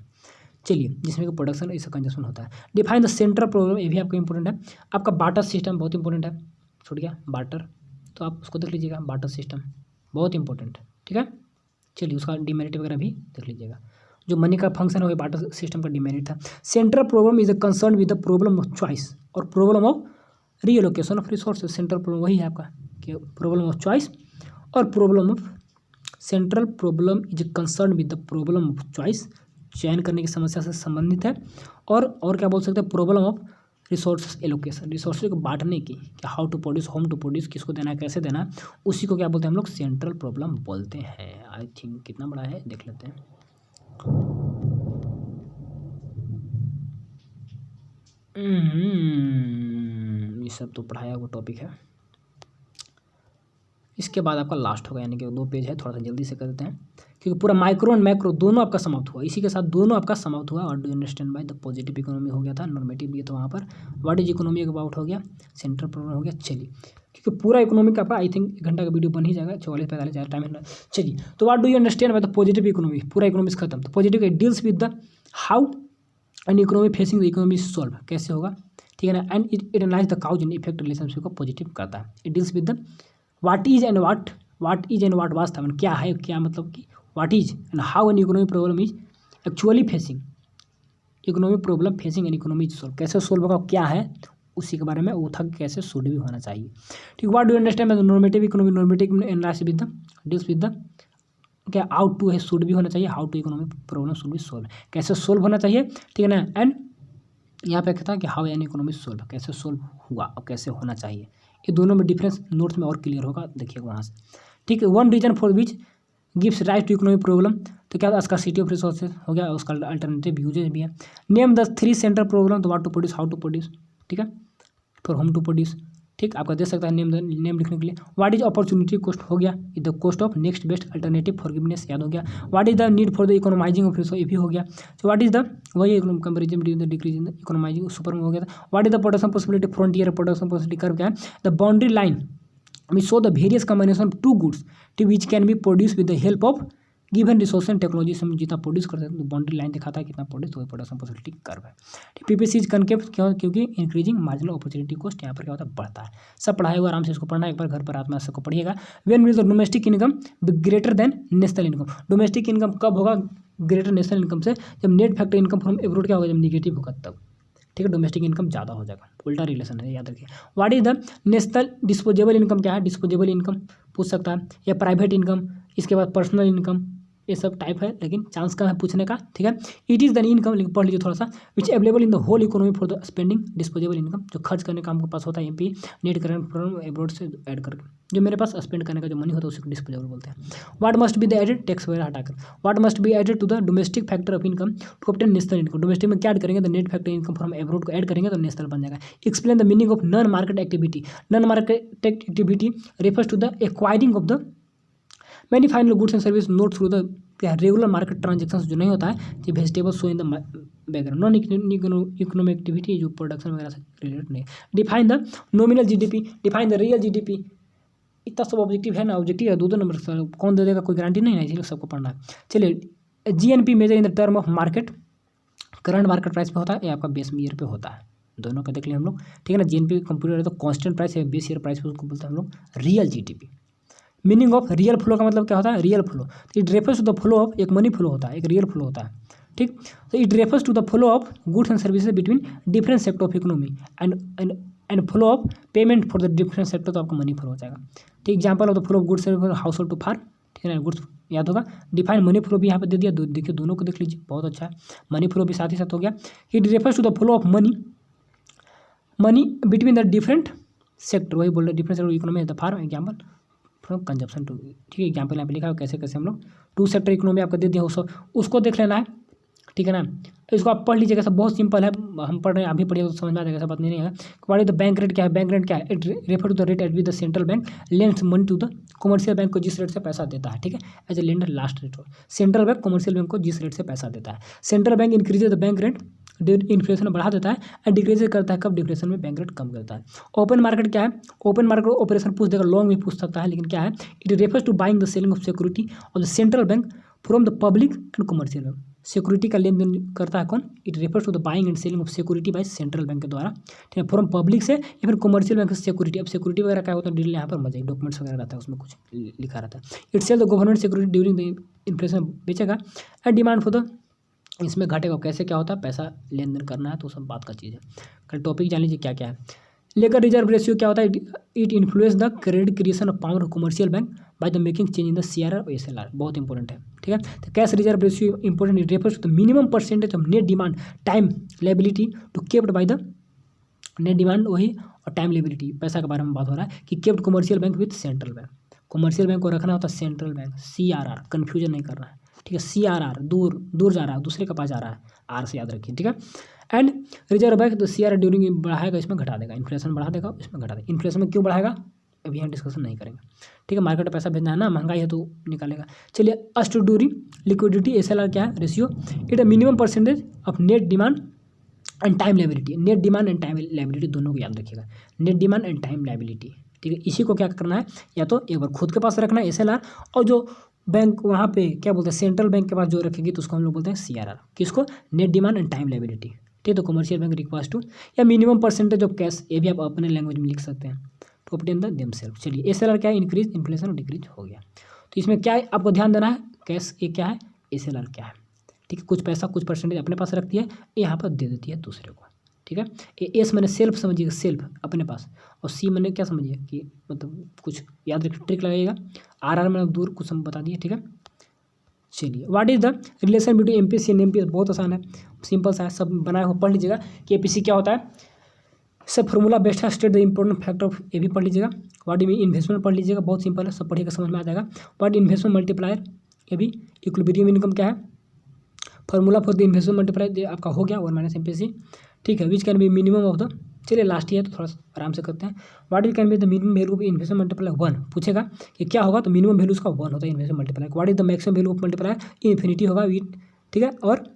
चलिए जिसमें प्रोडक्शन इसका कंजप्शन होता है। डिफाइन द सेंट्रल प्रॉब्लम, ये भी आपका इंपॉर्टेंट है। आपका बार्टर सिस्टम बहुत इंपॉर्टेंट है, छूट गया बार्टर, तो आप उसको देख लीजिएगा, बार्टर सिस्टम बहुत इंपॉर्टेंट। ठीक है, चलिए उसका डिमेरिट वगैरह भी देख लीजिएगा, जो मनी का फंक्शन हो बार्टर सिस्टम का डिमेरिट था। Central problem is a concern with the problem of choice और problem of reallocation of resources. Central problem वही है आपका कि प्रॉब्लम ऑफ चॉइस और problem of, central problem is concern with the problem of choice, चयन करने की समस्या से संबंधित है, और क्या बोल सकते हैं, problem of resource allocation, resources को बांटने की, कि how to produce, whom to produce, किसको देना है, कैसे देना है, उसी को क्या बोलते हैं हम लोग, सेंट्रल प्रॉब्लम बोलते हैं। आई थिंक कितना बड़ा है देख लेते हैं। ये सब तो पढ़ाया हुआ टॉपिक है। इसके बाद आपका लास्ट होगा, यानी कि 2 पेज है, थोड़ा सा जल्दी से कर देते हैं क्योंकि पूरा माइक्रो एंड मैक्रो दोनों आपका समाप्त हुआ, इसी के साथ दोनों आपका समाप्त हुआ। और do understand by the positive economy हो गया था, नॉर्मेटिव भी तो वहाँ पर व्हाट इज इकोनॉमी अबाउट हो गया, सेंट्रल प्रॉब्लम हो गया। चलिए, क्योंकि पूरा इकोनॉमिक आपका आई थिंक 1 घंटा का वीडियो बन ही जाएगा, 44-45 ज़्यादा टाइम है। चलिए, तो what do you understand by the positive economy, पूरा इकोनॉमिक्स खत्म। तो positive deals with the how and economy facing the economy solve, कैसे होगा, ठीक है ना। And it analyse the cows and effect relationship को पॉजिटिव करता है। It deals with the what is and what is and what was था, क्या है, क्या मतलब कि what is and how an economic problem is actually facing, economic problem facing an economy solve, कैसे सोल्व होगा, क्या है, उसी के बारे में वो था, कैसे शुड भी होना चाहिए। ठीक, what do understand by normative economy, normative analysis with the deals with the क्या आउट टू है, शुड भी होना चाहिए, how to economic problem should be solve, कैसे सोल्व होना चाहिए, ठीक है ना। एंड यहाँ पे कहता है कि हाउ एन इकोनॉमिक सोल्व, कैसे सोल्व हुआ और कैसे होना चाहिए। ये दोनों में डिफरेंस नोट्स में और क्लियर होगा, देखिएगा वहाँ से। ठीक है, one reason for which gives right to economic problem, तो क्या स्कार्सिटी ऑफ रिसोर्सेज हो गया, उसका अल्टरनेटिव यूजेज भी है। नेम द 3 सेंट्रल प्रॉब्लम, तो what to produce, how to produce, ठीक है, फॉर होम टू प्रोड्यूस, ठीक, आपका दे सकता है नेम लिखने के लिए। व्हाट इज अपॉर्चुनिटी कॉस्ट हो गया, the cost of next best alternative forgiveness याद हो गया। What is the need for the economising of resource, ये भी हो गया। तो व्हाट इज द वही comparison between the decrease in the economising super में हो गया था। What is the production possibility frontier, production possibility curve क्या है, the boundary line we show the various combination of two goods to which can be produced with the help of given resource and technology से हम जितना produce करते हैं, तो boundary line दिखाता है कितना प्रोड्यूस, तो प्रोडक्शन पॉसिबिलिटी कर्व है। पीपीसी इज कनकेव क्यों, क्योंकि इंक्रीजिंग मार्जिनल अपॉर्चुनिटी कॉस्ट यहाँ पर क्या होता है, बढ़ता है। सब पढ़ाया हुआ, आराम से इसको पढ़ना, एक बार घर पर आत्मा सबको पढ़िएगा। When is the domestic income greater than national income, domestic income कब होगा ग्रेटर नेशनल इनकम से, जब net factor income from abroad क्या होगा, जब निगेटिव होगा तब, ठीक है, डोमेस्टिक इनकम ज़्यादा हो जाएगा, उल्टा रिलेशन है, याद रखिए। What is the national disposable income, क्या है, डिस्पोजेबल इनकम पूछ सकता है, या प्राइवेट इनकम, इसके बाद पर्सनल इनकम, ये सब टाइप है, लेकिन चांस कम है पूछने का, ठीक है। इट इज़ द इनकम, लेकिन पढ़ लीजिए थोड़ा सा, which available in the whole economy for the spending, disposable income, जो खर्च करने का हमको पास होता है, MP net current from abroad से ऐड करके, जो मेरे पास स्पेंड करने का जो मनी होता है उसी को डिस्पोजेबल बोलते हैं। What must be the added, tax वगैरह हटाकर, what must be added to the domestic factor of income to obtain national income, domestic में क्या ऐड करेंगे, तो net factor income from abroad को ऐड करेंगे तो नेशनल बन जाएगा। Explain the meaning of non market activity, non market activity refers to the acquiring of the many final goods and service not through the क्या regular market transaction जो नहीं होता है, कि vegetable so in the background, non economic activity जो production वगैरह से related नहीं। Define the nominal GDP, define the real GDP, इतना सब ऑब्जेक्टिव है ना, ऑब्जेक्टिव है, 2 नंबर कौन दे देगा, कोई गारंटी नहीं है, इसलिए सबको पढ़ना है। चलिए, GNP measure in the term of market, current market price पे होता है या आपका बेस ईयर पे होता है, दोनों का देख लिया हम लोग, ठीक है ना। जीएनपी कंप्यूटर है तो कांस्टेंट प्राइस है, बेस ईयर प्राइस पे उसको बोलते हैं हम लोग real GDP. Meaning of real flow का मतलब क्या होता है, रियल फ्लो, तो it refers to the flow of, एक मनी फ्लो होता है, एक रियल फ्लो होता है, ठीक। तो it refers to the flow of goods and services between different sector of economy and flow of payment for the different sector, तो आपका मनी फ्लो हो जाएगा, ठीक। Example of the flow of goods household to firm, ठीक है ना, goods याद होगा। डिफाइन मनी फ्लो भी यहाँ पे दे दिया, देखिए दोनों को देख लीजिए, बहुत अच्छा है, मनी फ्लो भी साथ ही साथ हो गया। It refers to the flow of money between the different sector, वही बोल रहे different sector economy the firm, example from consumption to, ठीक है। एग्जाम्पल यहाँ पे लिखा है कैसे कैसे हम लोग 2 सेक्टर इकोनॉमी आपको दे दिया, उसको देख लेना है, ठीक है ना। इसको आप पढ़ लीजिएगा, सब बहुत सिंपल है, हम पढ़ रहे हैं, अभी पढ़िए तो समझ में आ जाएगा, ऐसा बात नहीं है। What is the bank rate, क्या है बैंक रेट, क्या है, it refer to the rate at with the central bank lends money to the commercial bank को जिस रेट से पैसा देता है, ठीक है, as a lender last rate, central bank commercial bank को जिस रेट से पैसा देता है। Central bank increase the bank rate, inflation बढ़ा देता है, एंड डिक्रीज करता है कब, डिफ्लेशन में बैंक रेट कम करता है। ओपन मार्केट क्या है, ओपन मार्केट ऑपरेशन पूछ देगा, लॉन्ग भी पूछ सकता है, लेकिन क्या है, it refers to buying the selling of security of the central bank from the public and commercial bank, security का लेन देन करता है कौन, it refers to the buying and selling of security by central bank के द्वारा, ठीक है, फ्रॉम पब्लिक से या फिर कमर्शियल बैंक से सिक्योरिटी। अब सिक्योरिटी वगैरह क्या होता है डिटेल यहाँ पर मजा, डॉक्यूमेंट्स वगैरह रहता है, उसमें कुछ लिखा रहता है। It sell the government security during the inflation बेचेगा, एंड डिमांड फॉर द, इसमें घटेगा, कैसे क्या होता है, पैसा लेन देन करना है, तो सब बात का चीज़ है। कल टॉपिक जान लीजिए क्या क्या है। लेकर रिजर्व रेशियो क्या होता है, it influence the credit creation of power of commercial bank by the making change in the CRR और SLR, बहुत इंपॉर्टेंट है, ठीक है। तो cash reserve ratio important, it refers to the minimum percentage of net demand time liability to kept by the net demand, वही और time liability, पैसा के बारे में बात हो रहा है कि kept commercial bank with central bank, commercial bank को रखना होता है सेंट्रल बैंक, CRR, कन्फ्यूजन नहीं करना है, ठीक है। CRR दूर दूर जा रहा है, दूसरे के पास जा रहा है, R से याद रखिए, ठीक है। एंड रिजर्व बैंक तो CRR ड्यूरिंग बढ़ाएगा, इसमें घटा देगा, इन्फ्लेशन बढ़ा देगा, इसमें घटा देगा। इन्फ्लेशन में क्यों बढ़ाएगा अभी यहाँ डिस्कशन नहीं करेंगे, ठीक है। मार्केट में पैसा भेजना है ना, महंगाई है तो निकालेगा। चलिए अस्ट ड्यूरिंग लिक्विडिटी SLR क्या है, ratio it a minimum percentage of net demand and time liability. Net demand and time liability दोनों को याद रखिएगा, net demand and time liability, ठीक है। इसी को क्या करना है, या तो एक बार खुद के पास रखना है SLR, और जो बैंक वहाँ पे क्या बोलते हैं सेंट्रल बैंक के पास जो रखेगी तो उसको हम लोग बोलते हैं CRR, किसको, net demand and time liability, ठीक है। तो कमर्शियल बैंक रिक्वायर्स टू, या मिनिमम परसेंटेज ऑफ कैश, ये भी आप अपने लैंग्वेज में लिख सकते हैं, टू ऑब्टेन द देमसेल्फ। चलिए SLR क्या है, इंक्रीज इन्फ्लेशन और डिक्रीज हो गया। तो इसमें क्या है आपको ध्यान देना है, कैश ये क्या है, SLR क्या है, ठीक है। कुछ पैसा कुछ परसेंटेज अपने पास रखती है, यहाँ पर दे देती है दूसरे को, ठीक है। एस मैंने सेल्फ समझिएगा, सेल्फ अपने पास, और सी मैंने क्या समझिए कि मतलब कुछ याद रखिए, ट्रिक लगाइएगा। RR मैंने दूर कुछ हम बता दिए, ठीक है। चलिए what is the relation between MPC and NPS, बहुत आसान है, सिंपल सा है, सब बनाया हुआ पढ़ लीजिएगा कि APC क्या होता है, सब फॉर्मूला बेस्ट है, state the important factor of, ये भी पढ़ लीजिएगा। व्हाट इज इन्वेस्टमेंट पढ़ लीजिएगा, बहुत सिंपल है, सब पढ़िएगा समझ में आ जाएगा। व्हाट इन्वेस्टमेंट मल्टीप्लायर, ये भी इक्विलिब्रियम इनकम क्या है, formula for the investment multiplier आपका हो गया 1 - MPC, ठीक है। Which can be minimum of the, चलिए लास्ट ईयर तो थोड़ा सा आराम से करते हैं। What is can be the minimum value of investment multiplier 1, पूछेगा कि क्या होगा, तो मिनिमम वैल्यू उसका 1 होता है investment multiplier. What is the maximum value of multiplier, infinity होगा, ठीक है, और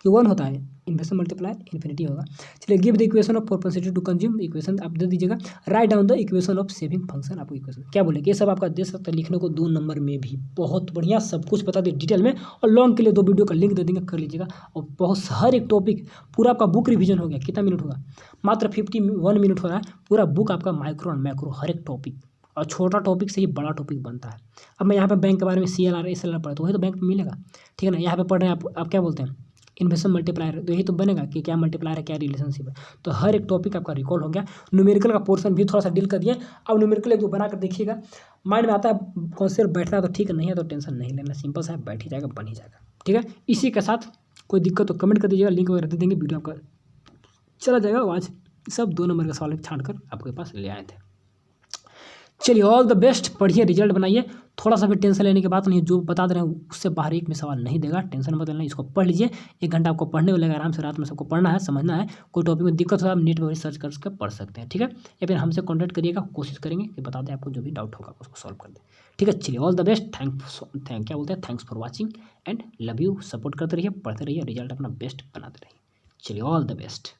कि 1 होता है इन्वेस्टमेंट मल्टीप्लायर, इन्फिनिटी होगा। चलिए give the equation of propensity to consume, equation आप दे दीजिएगा। Right down the equation of saving function, आपको इक्वेशन क्या बोलेंगे, ये सब आपका दे सकता है लिखने को 2 नंबर में भी, बहुत बढ़िया सब कुछ बता दिए डिटेल में, और लॉन्ग के लिए 2 वीडियो का लिंक दे देंगे, कर लीजिएगा। और बहुत हर एक टॉपिक पूरा आपका बुक रिवीजन हो गया, कितना मिनट होगा, मात्र 51 मिनट हो रहा है, पूरा बुक आपका माइक्रो और मैक्रो हर एक टॉपिक, और छोटा टॉपिक से ही बड़ा टॉपिक बनता है। अब मैं यहाँ पे बैंक के बारे में CLR SLR पढ़ा तो वही तो बैंक में मिलेगा, ठीक है ना। यहाँ पे पढ़ रहे हैं आप क्या बोलते हैं, इन्वेस्टमेंट मल्टीप्लायर, तो यही तो बनेगा कि क्या मल्टीप्लायर है, क्या रिलेशनशिप है। तो हर एक टॉपिक आपका रिकॉर्ड हो गया। न्यूमेरिकल का पोर्शन भी थोड़ा सा डील कर दिए, अब न्यूमेरिकल एक दो बना कर देखिएगा, माइंड में आता है, कॉन्सेप्ट बैठता है तो ठीक है, नहीं है तो टेंशन नहीं लेना, सिंपल सा बैठ ही जाएगा, बन ही जाएगा, ठीक है। इसी के साथ कोई दिक्कत तो कमेंट कर दीजिएगा, लिंक वगैरह दे देंगे, वीडियो आपका चला जाएगा। आज सब 2 नंबर का सवाल छाँट कर आपके पास ले आए थे। चलिए ऑल द बेस्ट, पढ़िए, रिजल्ट बनाइए, थोड़ा सा भी टेंशन लेने की बात नहीं, जो बता दे रहे हैं उससे बाहर एक में सवाल नहीं देगा, टेंशन मत लेना, इसको पढ़ लीजिए। 1 घंटा आपको पढ़ने में लगेगा, आराम से रात में सबको पढ़ना है, समझना है। कोई टॉपिक में दिक्कत हो आप नेट पर सर्च करके पढ़ सकते हैं, ठीक है। या फिर हमसे कॉन्टैक्ट करिएगा, कोशिश करेंगे कि बता दें आपको, जो भी डाउट होगा उसको सॉल्व कर दें, ठीक है। चलिए ऑल द बेस्ट, क्या बोलते हैं, thanks for watching and love you, support करते रहिए, पढ़ते रहिए, रिजल्ट अपना बेस्ट बनाते रहिए। चलिए ऑल द बेस्ट।